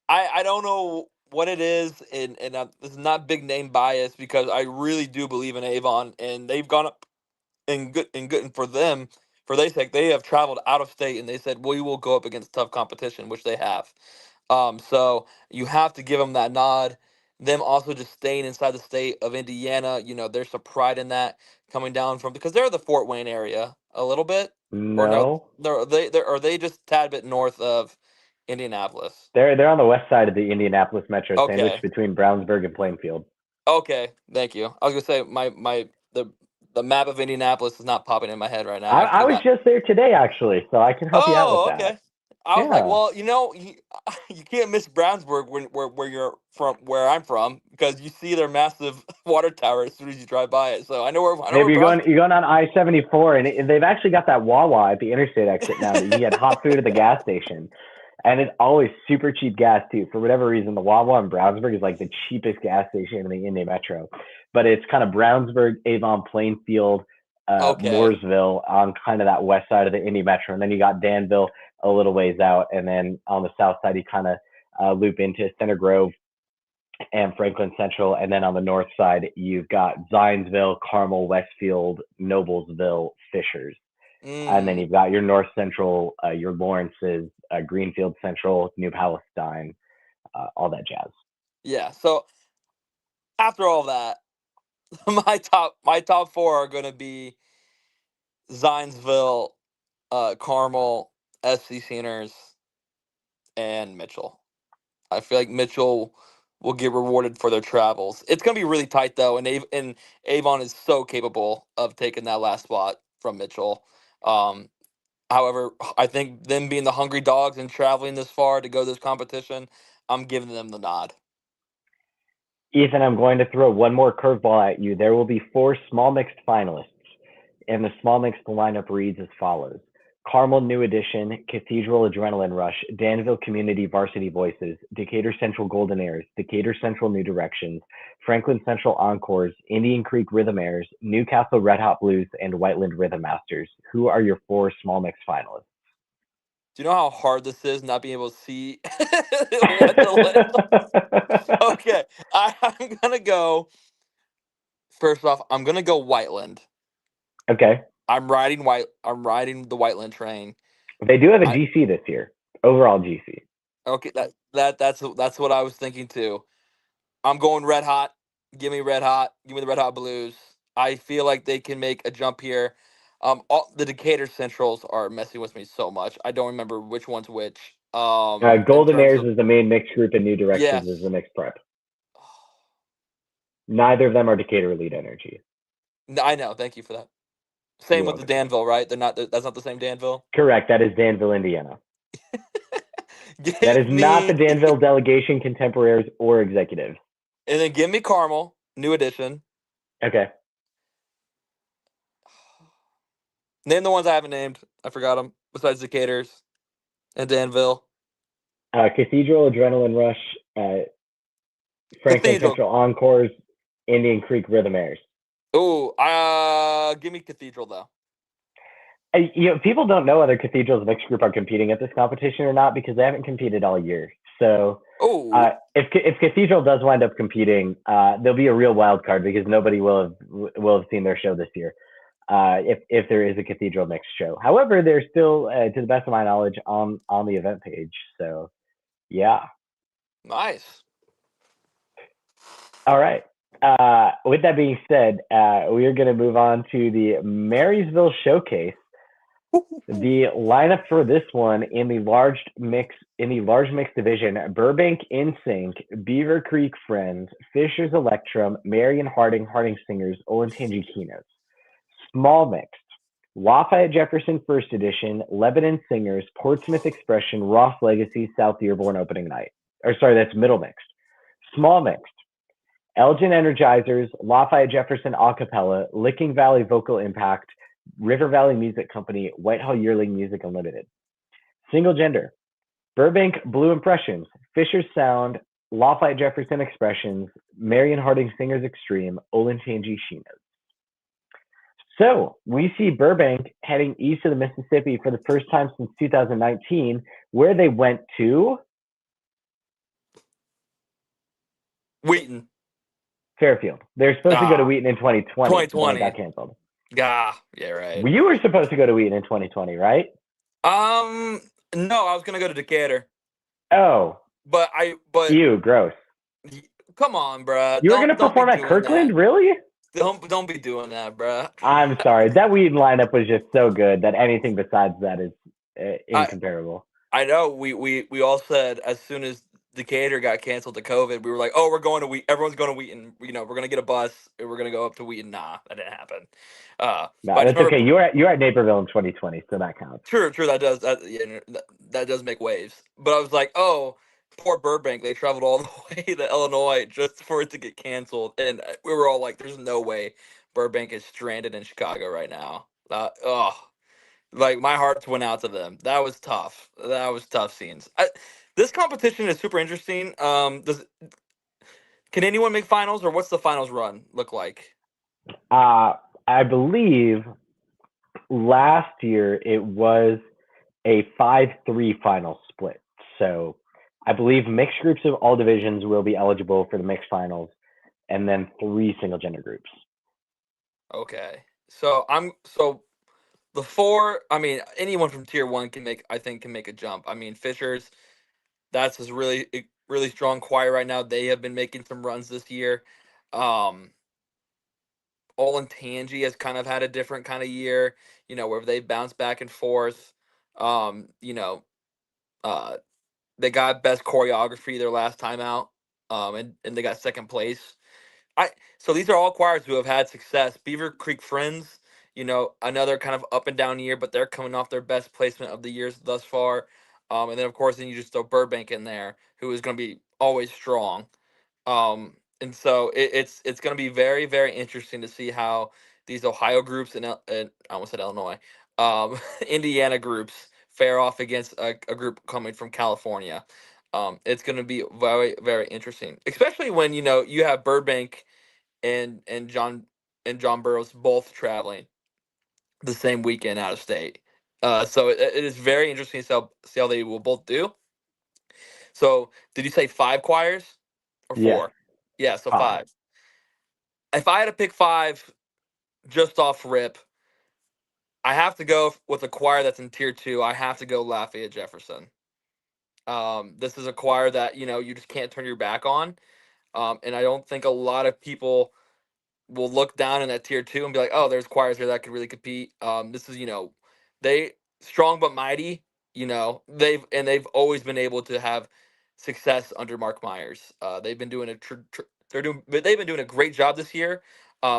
I don't know what it is, and this is not big name bias because I really do believe in Avon, and they've gone up and for them, for their sake, they have traveled out of state, and they said we will go up against tough competition, which they have. So you have to give them that nod. Them also just staying inside the state of Indiana, there's some pride in that coming down from because they're the Fort Wayne area a little bit, or no, No. are they just a tad bit north of Indianapolis? They're on the west side of the Indianapolis metro, Okay. sandwiched between Brownsburg and Plainfield. Okay, thank you. I was gonna say my the the map of Indianapolis is not popping in my head right now. I was just there today, actually, so I can help you out with Oh, that. okay. I was like, Yeah. well, you can't miss Brownsburg where you're from, where I'm from, because you see their massive water tower as soon as you drive by it. So I know where If Brownsburg. you're going on I-74, and they've actually got that Wawa at the interstate exit now that you can get hot food at the gas station, and it's always super cheap gas too. For whatever reason, the Wawa in Brownsburg is like the cheapest gas station in the Indy Metro, but it's kind of Brownsburg, Avon, Plainfield, Okay. Mooresville on kind of that west side of the Indy Metro, and then you got Danville a little ways out, and then on the south side you kind of loop into Center Grove and Franklin Central, and then on the north side you've got Zionsville, Carmel, Westfield, Noblesville, Fishers, and then Mm, you've got your North Central, your Lawrences, Greenfield Central, New Palestine, all that jazz. yeah. So after all that, my top four are going to be Zionsville, Carmel, SC Sieners, and Mitchell. I feel like Mitchell will get rewarded for their travels. It's going to be really tight though, and Avon is so capable of taking that last spot from Mitchell. Um, However, I think them being the hungry dogs and traveling this far to go to this competition, I'm giving them the nod. Ethan, I'm going to throw one more curveball at you. There will be 4 small mixed finalists, and the small mixed lineup reads as follows: Carmel New Edition, Cathedral Adrenaline Rush, Danville Community Varsity Voices, Decatur Central Golden Airs, Decatur Central New Directions, Franklin Central Encores, Indian Creek Rhythm Airs, Newcastle Red Hot Blues, and Whiteland Rhythm Masters. Who are your 4 small mixed finalists? Do you know how hard this is not being able to see what the list? Okay, I'm gonna go. First off, I'm gonna go Whiteland. Okay. I'm riding the Whiteland train. They do have a I GC this year, overall GC. okay. That's what I was thinking too. I'm going red hot. Give me red hot. Give me the red hot blues. I feel like they can make a jump here. All the Decatur Centrals are messing with me so much. I don't remember which one's which. In Golden terms Airs of is the main mixed group, and New Directions is yes, the mixed prep. Neither of them are Decatur Elite Energy. I know. Thank you for that. Same You're with the welcome. Danville, right? They're not. That's not the same Danville. Correct. That is Danville, Indiana. That is Give not the me Danville delegation, contemporaries, or executives. and then give me Carmel, new edition. Okay. Name the ones I haven't named. I forgot them. Besides Decatur's and Danville. Cathedral, Adrenaline Rush, Franklin Cathedral. Central Encores, Indian Creek Rhythm Airs. Oh, give me Cathedral though. People don't know whether Cathedral's mixed group are competing at this competition or not because they haven't competed all year. So Oh, if Cathedral does wind up competing, there'll be a real wild card because nobody will have seen their show this year. If there is a Cathedral mixed show, however, they're still, to the best of my knowledge, on the event page. So yeah. nice. All right. With that being said, we are going to move on to the Marysville Showcase. The lineup for this one in the large mix division: Burbank In Sync, Beaver Creek Friends, Fisher's Electrum, Marion Harding Singers, Olentangy Keynotes. Small mixed: Lafayette Jefferson First Edition, Lebanon Singers, Portsmouth Expression, Ross Legacy, South Dearborn Opening Night. Or sorry, that's middle mixed. Small mixed: Elgin Energizers, Lafayette Jefferson Acapella, Licking Valley Vocal Impact, River Valley Music Company, Whitehall Yearling Music Unlimited. Single gender: Burbank Blue Impressions, Fisher's Sound, Lafayette Jefferson Expressions, Marion Harding Singers Extreme, Olentangy Sheenas. So we see Burbank heading east of the Mississippi for the first time since 2019, where they went to Wheaton. Fairfield. They're supposed to go to Ah, Wheaton in 2020, but then it 2020. got canceled. Yeah, right. You were supposed to go to Wheaton in 2020, right? Um, no, I was gonna go to Decatur, Oh, but ew, gross. come on, bruh. You were going to Don't be perform at doing Kirkland? that. Really? Don't be doing that, bruh. I'm sorry. That Wheaton lineup was just so good that anything besides that is I incomparable. I know we all said as soon as Decatur got canceled to COVID, we were like, oh, we're going to Wheaton. Everyone's going to Wheaton. We're going to get a bus and we're going to go up to Wheaton. Nah, that didn't happen. No, But I just that's okay. remember, You're at Naperville in 2020, so that counts. true, that does make waves. But I was like, oh, poor Burbank. They traveled all the way to Illinois just for it to get canceled, and we were all like, there's no way Burbank is stranded in Chicago right now. Like my hearts went out to them. That was tough. That was tough scenes. This competition is super interesting. Can anyone make finals, or what's the finals run look like? I believe last year it was a 5-3 final split. So I believe mixed groups of all divisions will be eligible for the mixed finals, and then 3 single gender groups. Okay, so the four. I mean, anyone from tier one can make. I think can make a jump. I mean, Fishers. That's his really strong choir right now. They have been making some runs this year. Um, Olentangy has kind of had a different kind of year, where they bounce back and forth. Um, you know, uh, they got best choreography their last time out, and they got second place. So these are all choirs who have had success. Beaver Creek Friends, another kind of up and down year, but they're coming off their best placement of the years thus far. And then of course, then you just throw Burbank in there, who is going to be always strong. And so it's going to be very, very interesting to see how these Ohio groups and I almost said Illinois, Indiana groups fare off against a group coming from California. It's going to be very, very interesting, especially when you have Burbank and John Burroughs both traveling the same weekend out of state. So it is very interesting to see how they will both do. So did you say 5 choirs or Yes, 4? Yeah, so 5. 5. If I had to pick 5 just off rip, I have to go with a choir that's in tier 2. I have to go Lafayette Jefferson. This is a choir that you just can't turn your back on, and I don't think a lot of people will look down in that tier 2 and be like, oh, there's choirs here that could really compete. This is they strong but mighty. They've always been able to have success under Mark Myers. They've been doing they've been doing a great job this year.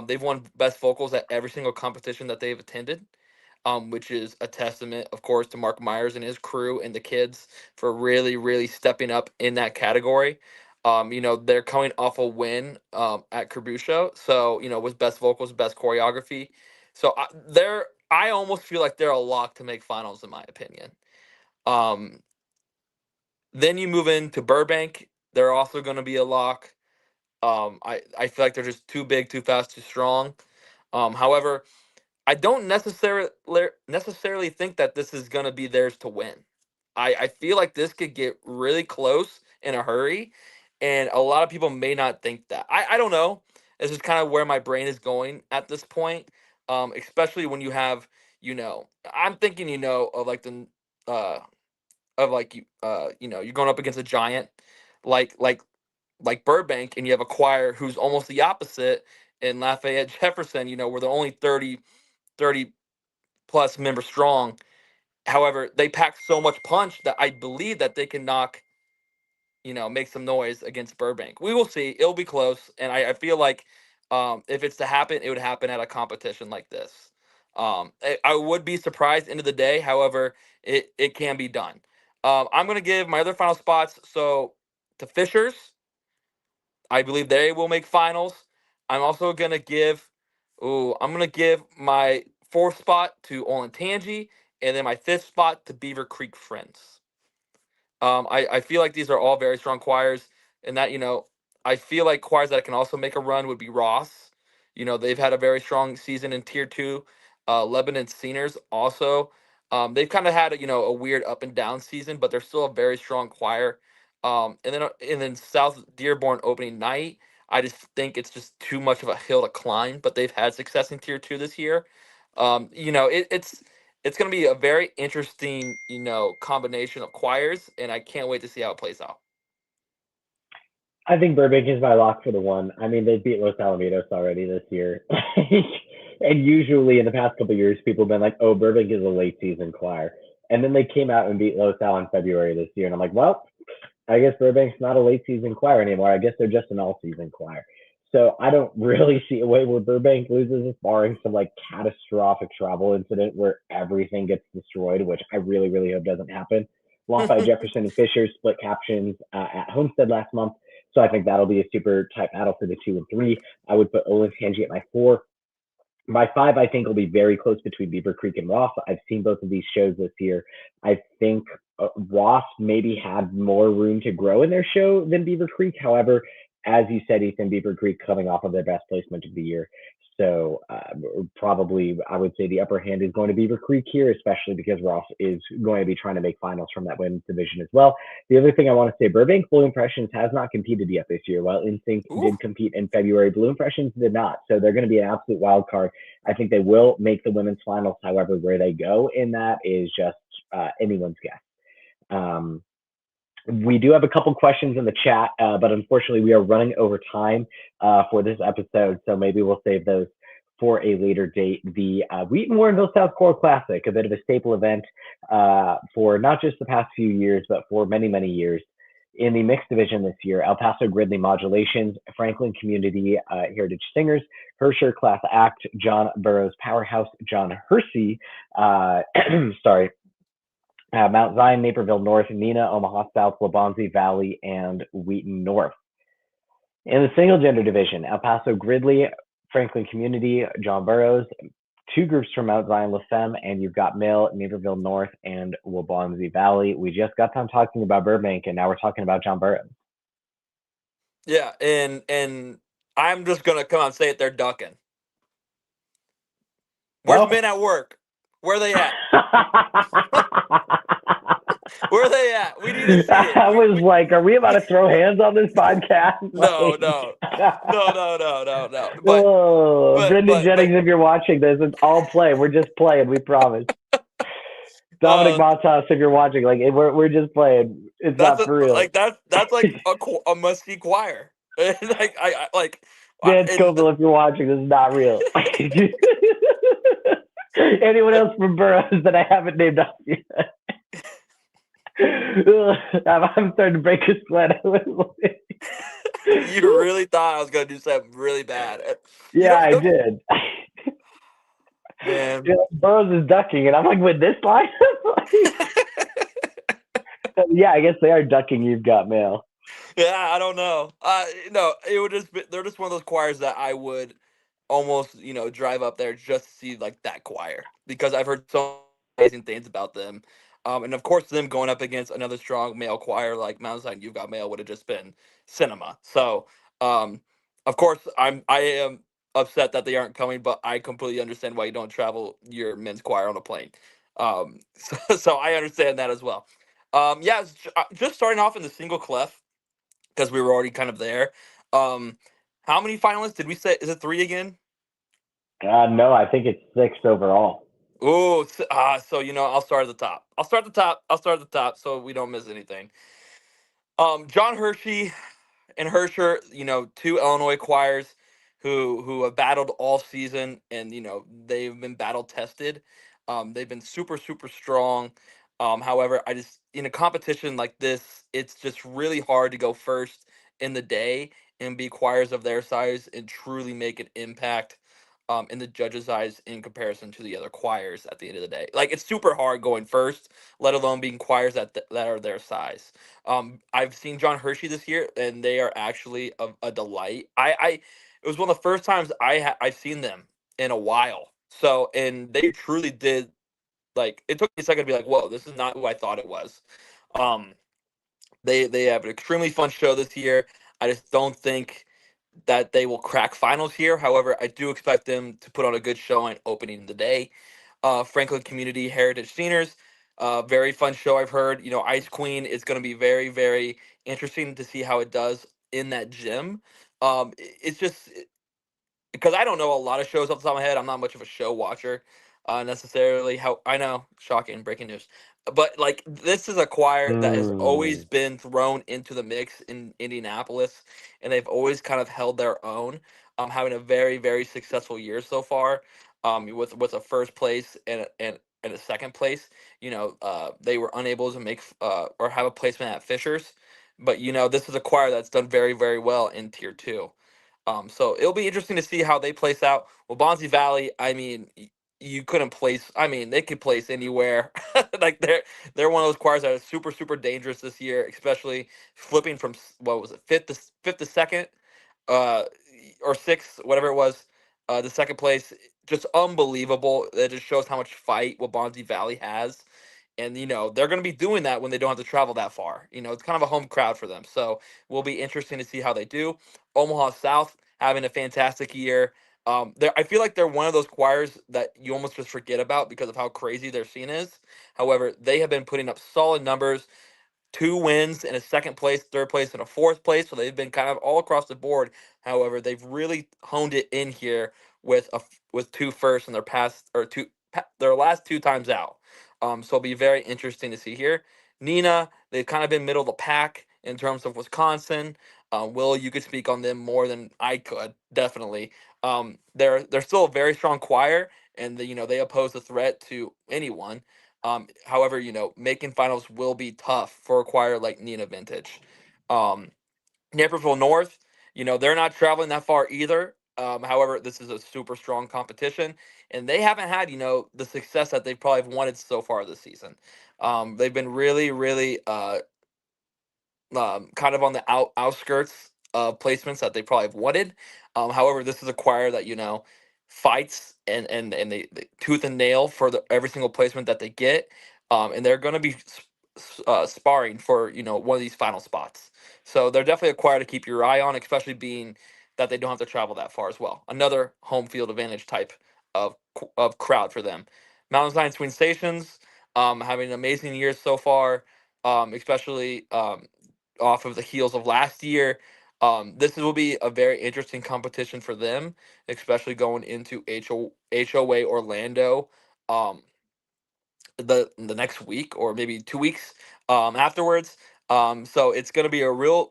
They've won best vocals at every single competition that they've attended, which is a testament, of course, to Mark Myers and his crew and the kids for really, really stepping up in that category. They're coming off a win at Kerbusha, so with best vocals, best choreography. So I almost feel like they're a lock to make finals, in my opinion. Um, then you move into Burbank; they're also going to be a lock. I feel like they're just too big, too fast, too strong. However, I don't necessarily think that this is going to be theirs to win. I feel like this could get really close in a hurry, and a lot of people may not think that. I don't know. This is kind of where my brain is going at this point, especially when you have, I'm thinking, of like uh, you're going up against a giant like like like Burbank, and you have a choir who's almost the opposite in Lafayette Jefferson. We're the only 30 plus member strong. However, they pack so much punch that I believe that they can make some noise against Burbank. We will see. It'll be close, and I feel like if it's to happen, it would happen at a competition like this. I would be surprised end of the day. However, it can be done. I'm going to give my other final spots. So to Fishers, I believe they will make finals. I'm also going to give. Ooh, I'm going to give my 4th spot to Olentangy, and then my 5th spot to Beaver Creek Friends. I feel like these are all very strong choirs, and that I feel like choirs that can also make a run would be Ross. They've had a very strong season in Tier 2. Lebanon Seniors also. They've kind of had a weird up and down season, but they're still a very strong choir. And then South Dearborn opening night. I just think it's just too much of a hill to climb, but they've had success in Tier 2 this year. It's going to be a very interesting, combination of choirs, and I can't wait to see how it plays out. I think Burbank is my lock for the one. I mean, they beat Los Alamitos already this year. And usually in the past couple of years, people have been like, oh, Burbank is a late season choir. And then they came out and beat Los Al in February this year. And I'm like, well, I guess Burbank's not a late season choir anymore. I guess they're just an all season choir. So I don't really see a way where Burbank loses this, barring some like catastrophic travel incident where everything gets destroyed, which I really, really hope doesn't happen. Lafayette Jefferson and Fisher split captions at Homestead last month. So I think that'll be a super tight battle for the 2 and 3. I would put Olentangy at my 4. My 5, I think, will be very close between Beaver Creek and Ross. I've seen both of these shows this year. I think Ross maybe had more room to grow in their show than Beaver Creek. However, as you said, Ethan, Beaver Creek coming off of their best placement of the year. So probably I would say the upper hand is going to Beaver Creek here, especially because Ross is going to be trying to make finals from that women's division as well. The other thing I want to say, Burbank Blue Impressions has not competed yet this year. While Instinct did compete in February, Blue Impressions did not. So they're going to be an absolute wild card. I think they will make the women's finals. However, where they go in that is just anyone's guess. We do have a couple questions in the chat, but unfortunately we are running over time for this episode, so maybe we'll save those for a later date. The Wheaton Warrenville South Core Classic, a bit of a staple event for not just the past few years, but for many, many years. In the mixed division this year, El Paso Gridley Modulations, Franklin Community Heritage Singers, Hersher Class Act, John Burroughs Powerhouse, John Hersey, sorry, Mount Zion, Naperville North, Nina, Omaha South, Waubonsie Valley, and Wheaton North. In the single gender division, El Paso Gridley, Franklin Community, John Burroughs, 2 groups from Mount Zion La Femme, and you've got male, Naperville North, and Waubonsie Valley. We just got done talking about Burbank, and now we're talking about John Burroughs. Yeah, and I'm just gonna come out and say it. They're ducking. Where's Men at Work? Where are they at? Where are they at? We need to see it. I was like, are we about to throw hands on this podcast? No. But Brendan Jennings, if you're watching this, it's all play. We're just playing. We promise. Dominic Matas, if you're watching, like we're just playing. It's not for real. Like that's like a must see choir. Like I like. Dan Scoville, if you're watching, this is not real. Anyone else from Burroughs that I haven't named off yet? I'm starting to break a sweat. You really thought I was going to do something really bad. Yeah, I did. Man. Burroughs is ducking, and I'm like, with this line? Yeah, I guess they are ducking. You've got mail. Yeah, I don't know. No, it would just they're just one of those choirs that I would almost, drive up there just to see like that choir because I've heard so amazing things about them. And of course, them going up against another strong male choir like Mount Zion You've Got Mail would have just been cinema. So, of course, I am upset that they aren't coming, but I completely understand why you don't travel your men's choir on a plane. So I understand that as well. Yeah, just starting off in the single clef because we were already kind of there. How many finalists did we say? Is it 3 again? No, I think it's 6 overall. Oh, so I'll start at the top. I'll start at the top so we don't miss anything. John Hershey and Hersher, 2 Illinois choirs who have battled all season and they've been battle tested. They've been super super strong. However, I just in a competition like this, it's just really hard to go first in the day and be choirs of their size and truly make an impact in the judges' eyes in comparison to the other choirs at the end of the day. Like it's super hard going first, let alone being choirs that are their size. I've seen John Hershey this year, and they are actually a delight. It was one of the first times I've seen them in a while. So, and they truly did. Like it took me a second to be like, "Whoa, this is not who I thought it was." Um, they have an extremely fun show this year. I just don't think that they will crack finals here. However, I do expect them to put on a good showing opening the day. Franklin Community Heritage Seniors, very fun show I've heard. Ice Queen is going to be very, very interesting to see how it does in that gym. It's just because I don't know a lot of shows off the top of my head. I'm not much of a show watcher necessarily. How I know, shocking, breaking news. But like this is a choir that has always been thrown into the mix in Indianapolis, and they've always kind of held their own, having a very very successful year so far, with a first place and a second place. They were unable to make or have a placement at Fisher's, but this is a choir that's done very, very well in Tier 2. So it'll be interesting to see how they place out. Well, Bonzi Valley, I mean, you couldn't place. I mean, they could place anywhere. Like they're one of those choirs that are super, super dangerous this year, especially flipping from what was it, fifth to second, uh, or sixth, whatever it was, the second place. Just unbelievable. That just shows how much fight Wabanzi Valley has. And they're going to be doing that when they don't have to travel that far. It's kind of a home crowd for them, so will be interesting to see how they do. Omaha South having a fantastic year. I feel like they're one of those choirs that you almost just forget about because of how crazy their scene is. However, they have been putting up solid numbers, 2 wins and a second place, third place, and a fourth place. So they've been kind of all across the board. However, they've really honed it in here with two firsts in their past or their last two times out. So it'll be very interesting to see here. Nina, they've kind of been middle of the pack in terms of Wisconsin. Will, you could speak on them more than I could, definitely. They're still a very strong choir, and they oppose a threat to anyone. However, making finals will be tough for a choir like Nina Vintage. Um, Naperville North, they're not traveling that far either. However, this is a super strong competition, and they haven't had, the success that they probably have wanted so far this season. They've been really, really kind of on the outskirts of placements that they probably have wanted. However, this is a choir that fights and they tooth and nail for every single placement that they get, and they're going to be sparring for one of these final spots. So they're definitely a choir to keep your eye on, especially being that they don't have to travel that far as well. Another home field advantage type of crowd for them. Mountain Zion Twin Stations, having an amazing year so far, especially off of the heels of last year. This will be a very interesting competition for them, especially going into HOA Orlando the next week or maybe 2 weeks afterwards. So it's going to be a real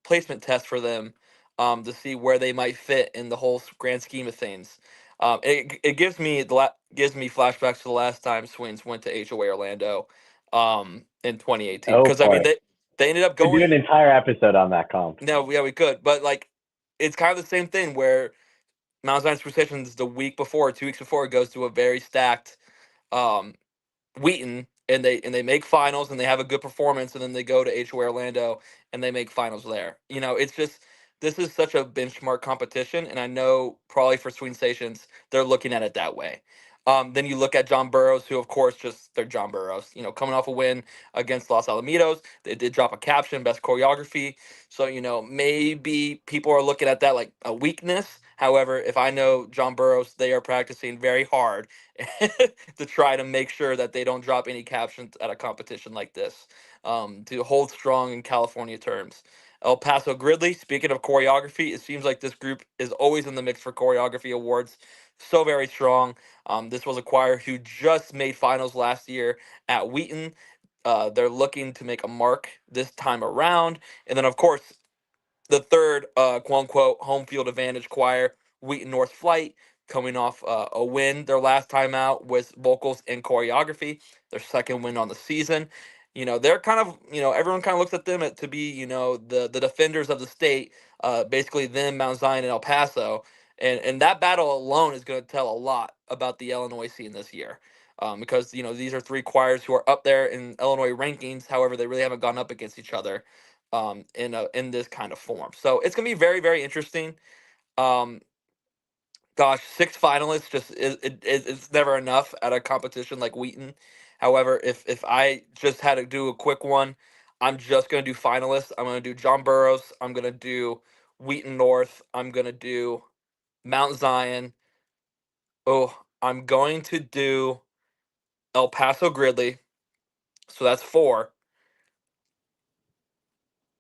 placement test for them to see where they might fit in the whole grand scheme of things. It gives me flashbacks to the last time Swings went to HOA Orlando in 2018, Oh because I mean boy, they ended up we could do an going. entire episode on that comp. No, yeah, we could, but like it's kind of the same thing where Mount Zion Superstitions the week before, 2 weeks before, it goes to a very stacked um, Wheaton, and they make finals and they have a good performance, and then they go to HOA Orlando and they make finals there. It's just this is such a benchmark competition, and I know probably for Swing Stations they're looking at it that way. Then you look at John Burroughs, who of course just they're John Burroughs. Coming off a win against Los Alamitos, they did drop a caption, best choreography. So maybe people are looking at that like a weakness. However, if I know John Burroughs, they are practicing very hard to try to make sure that they don't drop any captions at a competition like this, to hold strong in California terms. El Paso Gridley, speaking of choreography, it seems like this group is always in the mix for choreography awards. So very strong. This was a choir who just made finals last year at Wheaton. They're looking to make a mark this time around. And then, of course, the third quote unquote home field advantage choir, Wheaton North Flight, coming off a win their last time out with vocals and choreography, their second win on the season. They're kind of, everyone kind of looks at them to be, the defenders of the state, basically them, Mount Zion, and El Paso. And that battle alone is going to tell a lot about the Illinois scene this year. Because these are three choirs who are up there in Illinois rankings. However, they really haven't gone up against each other in this kind of form. So it's gonna be very, very interesting. Um, Gosh, six finalists just it's never enough at a competition like Wheaton. However, if I just had to do a quick one, I'm just gonna do finalists. I'm gonna do John Burroughs. I'm gonna do Wheaton North. I'm gonna do Mount Zion. Oh, I'm going to do El Paso Gridley. So that's four.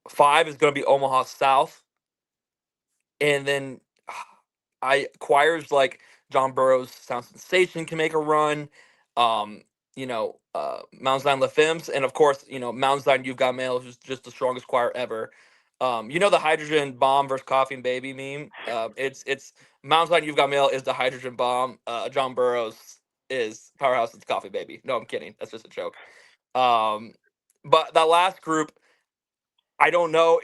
Five is gonna be Omaha South. And then I choirs like John Burroughs Sound Sensation can make a run. Um, Mount Zion La Femmes, and of course, Mount Zion You've Got Mail, who's just the strongest choir ever. The hydrogen bomb versus coffee and baby meme. It's Mount Zion You've Got Mail is the hydrogen bomb. John Burroughs is powerhouse. It's coffee baby. No, I'm kidding. That's just a joke. Um, but that last group, I don't know.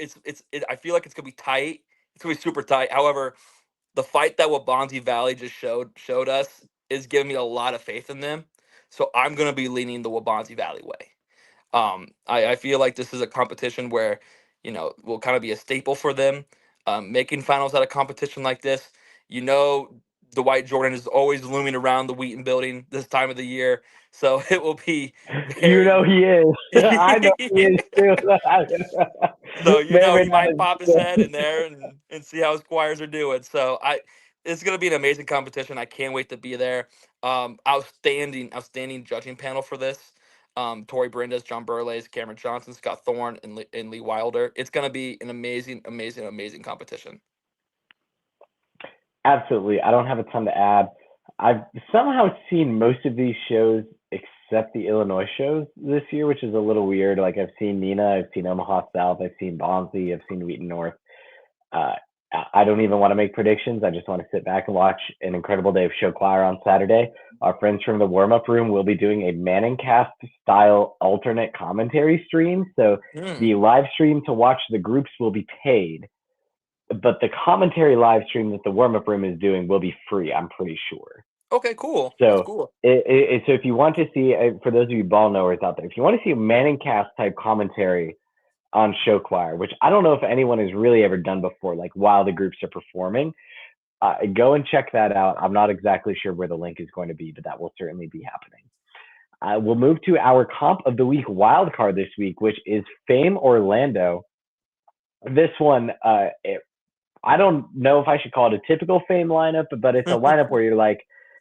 I feel like it's gonna be tight. It's gonna be super tight. However, the fight that Wabanzi Valley just showed us is giving me a lot of faith in them. So I'm gonna be leaning the Wabanzi Valley way. I feel like this is a competition where, will kind of be a staple for them. Making finals at a competition like this, Dwight Jordan is always looming around the Wheaton building this time of the year, so it will be You know very. he is. I know he is too. So May or may he not might pop his head have- in there and see how his choirs are doing. So it's gonna be an amazing competition. I can't wait to be there. Outstanding judging panel for this. Tori Brindas, John Burleys, Cameron Johnson, Scott Thorne, and Lee Wilder. It's gonna be an amazing competition. Absolutely. I don't have a ton to add. I've somehow seen most of these shows except the Illinois shows this year, which is a little weird. Like I've seen Nina, I've seen Omaha South, I've seen Bonzi, I've seen Wheaton North. Uh, I don't even want to make predictions. I just want to sit back and watch an incredible day of show choir on Saturday. Our friends from the warm up room will be doing a Manning cast style alternate commentary stream. So Hmm. the live stream to watch the groups will be paid, but the commentary live stream that the warm up room is doing will be free. I'm pretty sure. Okay, cool. That's So, cool. so if you want to see, for those of you ball knowers out there, if you want to see a Manning cast type commentary on show choir, which I don't know if anyone has really ever done before, like while the groups are performing, go and check that out. I'm not exactly sure where the link is going to be, but that will certainly be happening. We'll move to our comp of the week wild card this week, which is Fame Orlando. This one, I don't know if I should call it a typical Fame lineup, but it's a lineup where you're like,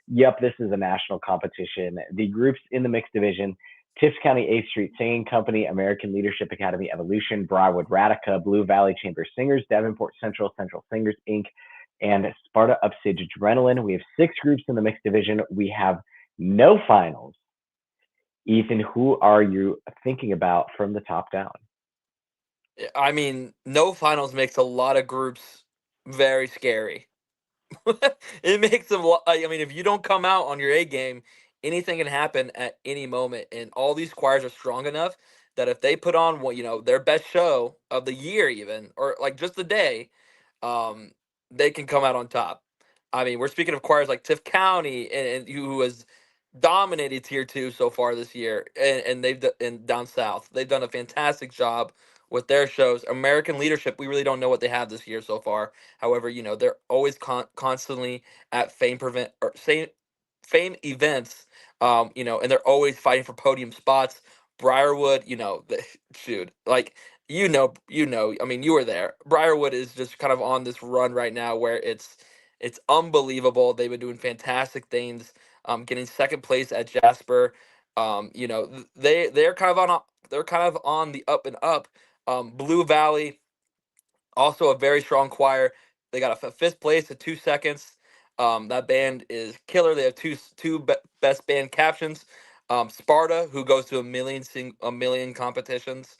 yep, this is a national competition. The groups in the mixed division: Tips County 8th Street Singing Company, American Leadership Academy Evolution, Briarwood Radica, Blue Valley Chamber Singers, Davenport Central Singers Inc., and Sparta Upstage Adrenaline. We have 6 groups in the mixed division. We have no finals. Ethan, who are you thinking about from the top down? I mean, no finals makes a lot of groups very scary. It makes them. I mean, if you don't come out on your A game, anything can happen at any moment. And all these choirs are strong enough that if they put on their best show of the year, even or like just the day, um, they can come out on top. I mean, we're speaking of choirs like Tiff County and who has dominated Tier 2 so far this year, and and down south they've done a fantastic job with their shows. American Leadership, we really don't know what they have this year so far. However, they're always constantly at fame events, and they're always fighting for podium spots. Briarwood, shoot, like I mean, you were there. Briarwood is just kind of on this run right now where it's unbelievable. They've been doing fantastic things, getting second place at Jasper. They're kind of on the up and up. Blue Valley, also a very strong choir. They got a fifth place at 2 seconds. That band is killer. They have best band captions. Sparta, who goes to a million competitions.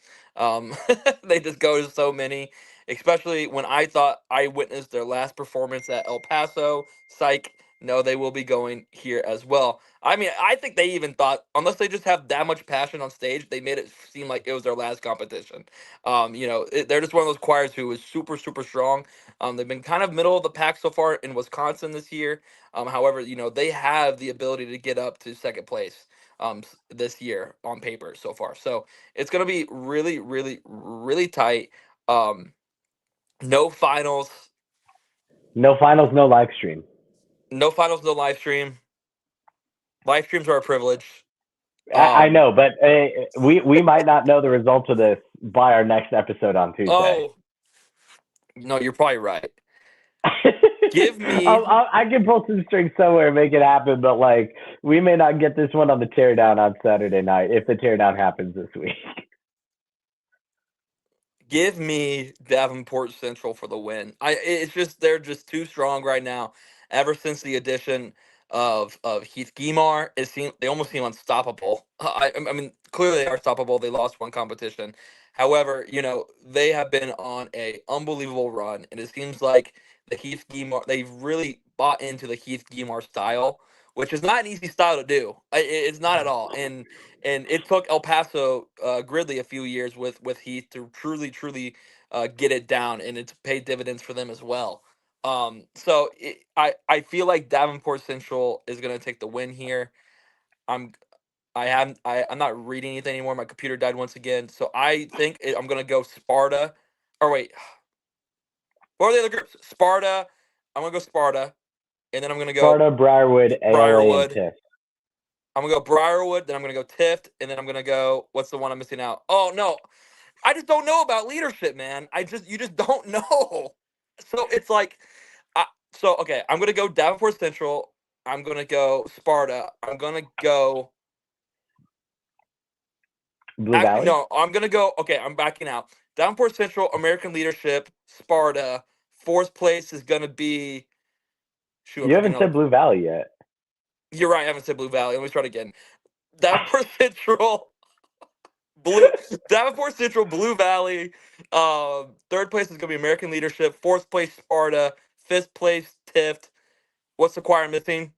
They just go to so many. Especially when I thought I witnessed their last performance at El Paso. Psych. No, they will be going here as well. I mean, I think they even thought, unless they just have that much passion on stage, they made it seem like it was their last competition. They're just one of those choirs who is super, super strong. They've been kind of middle of the pack so far in Wisconsin this year. However, they have the ability to get up to second place this year on paper so far. So it's going to be really, really, really tight. Um, no finals, No finals, no live stream. no finals, no live stream. Live streams are a privilege. I Um, know, but we might not know the results of this by our next episode on Tuesday. oh, no, you're probably right. Give me I can pull some strings somewhere and make it happen, but like we may not get this one on the teardown on Saturday night if the teardown happens this week. Give me Davenport Central for the win. It's just they're just too strong right now. Ever since the addition of Heath Guimar, they almost seem unstoppable. I mean, clearly they are stoppable. They lost one competition. However, they have been on a unbelievable run, and it seems like the Heath Guimar. They've really bought into the Heath Guimar style, which is not an easy style to do. It's not at all. And it took El Paso Gridley a few years with Heath to truly get it down, and it's paid dividends for them as well. I feel like Davenport Central is going to take the win here. I'm I'm not reading anything anymore. My computer died once again, so I'm going to go Sparta. Or wait, what are the other groups? Sparta. I'm going to go Sparta, and then I'm going to go Sparta, Briarwood, ALA, and Briarwood. TIFF. I'm going to go Briarwood, then I'm going to go Tift, and then I'm going to go, what's the one I'm missing out? Oh, no. I just don't know about leadership, man. You just don't know. So it's like, okay, I'm going to go Davenport Central. I'm going to go Sparta. I'm going to go Blue Valley? No, I'm going to go, okay, I'm backing out. Davenport Central, American Leadership, Sparta. Fourth place is going to be, You haven't said Blue Valley yet. You're right, I haven't said Blue Valley. Let me start again. Davenport Central, Davenport Central, Blue Valley. Third place is going to be American Leadership. Fourth place, Sparta. Fifth place, Tift. What's the choir missing?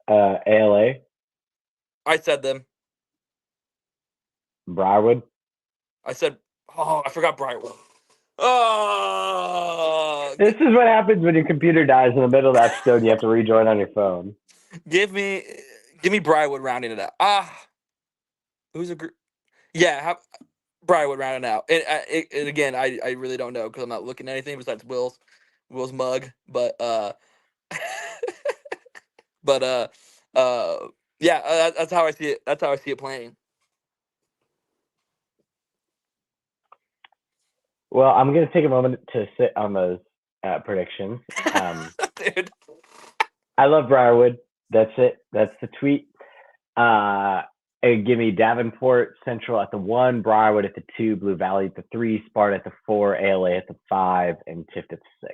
ALA. I said them. Briarwood. I forgot Briarwood. Oh, this is what happens when your computer dies in the middle of the episode and you have to rejoin on your phone. Give me Briarwood rounding it out. Who's a group? Yeah, Briarwood rounding it out. And again, I really don't know because I'm not looking at anything besides Will's mug. But yeah, that's how I see it. That's how I see it playing. Well, I'm going to take a moment to sit on those predictions. Dude. I love Briarwood. That's it. That's the tweet. Give me Davenport Central at the 1, Briarwood at the 2, Blue Valley at the 3, Sparta at the 4, ALA at the 5, and Tift at the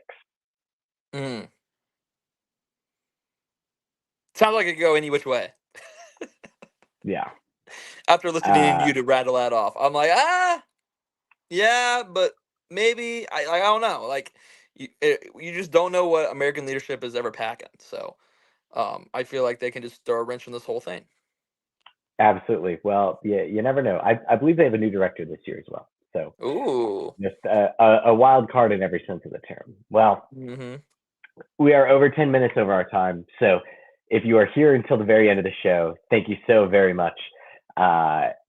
6. Sounds like it could go any which way. Yeah. After listening to you to rattle that off, I'm like, yeah, but maybe I don't know. Like you just don't know what American Leadership is ever packing. So I feel like they can just throw a wrench in this whole thing. Absolutely. Well, yeah, you never know. I believe they have a new director this year as well. So ooh, just a wild card in every sense of the term. Well, we are over 10 minutes over our time. So if you are here until the very end of the show, thank you so very much.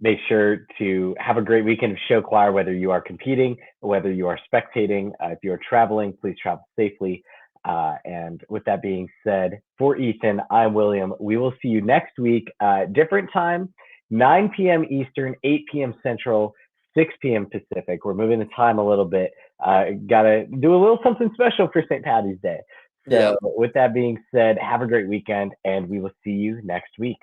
Make sure to have a great weekend of show choir, whether you are competing or whether you are spectating. If you are traveling, please travel safely. And with that being said, for Ethan, I'm William. We will see you next week, different time, 9 p.m. Eastern, 8 p.m. Central, 6 p.m. Pacific. We're moving the time a little bit. Got to do a little something special for St. Patty's Day. So with that being said, have a great weekend, and we will see you next week.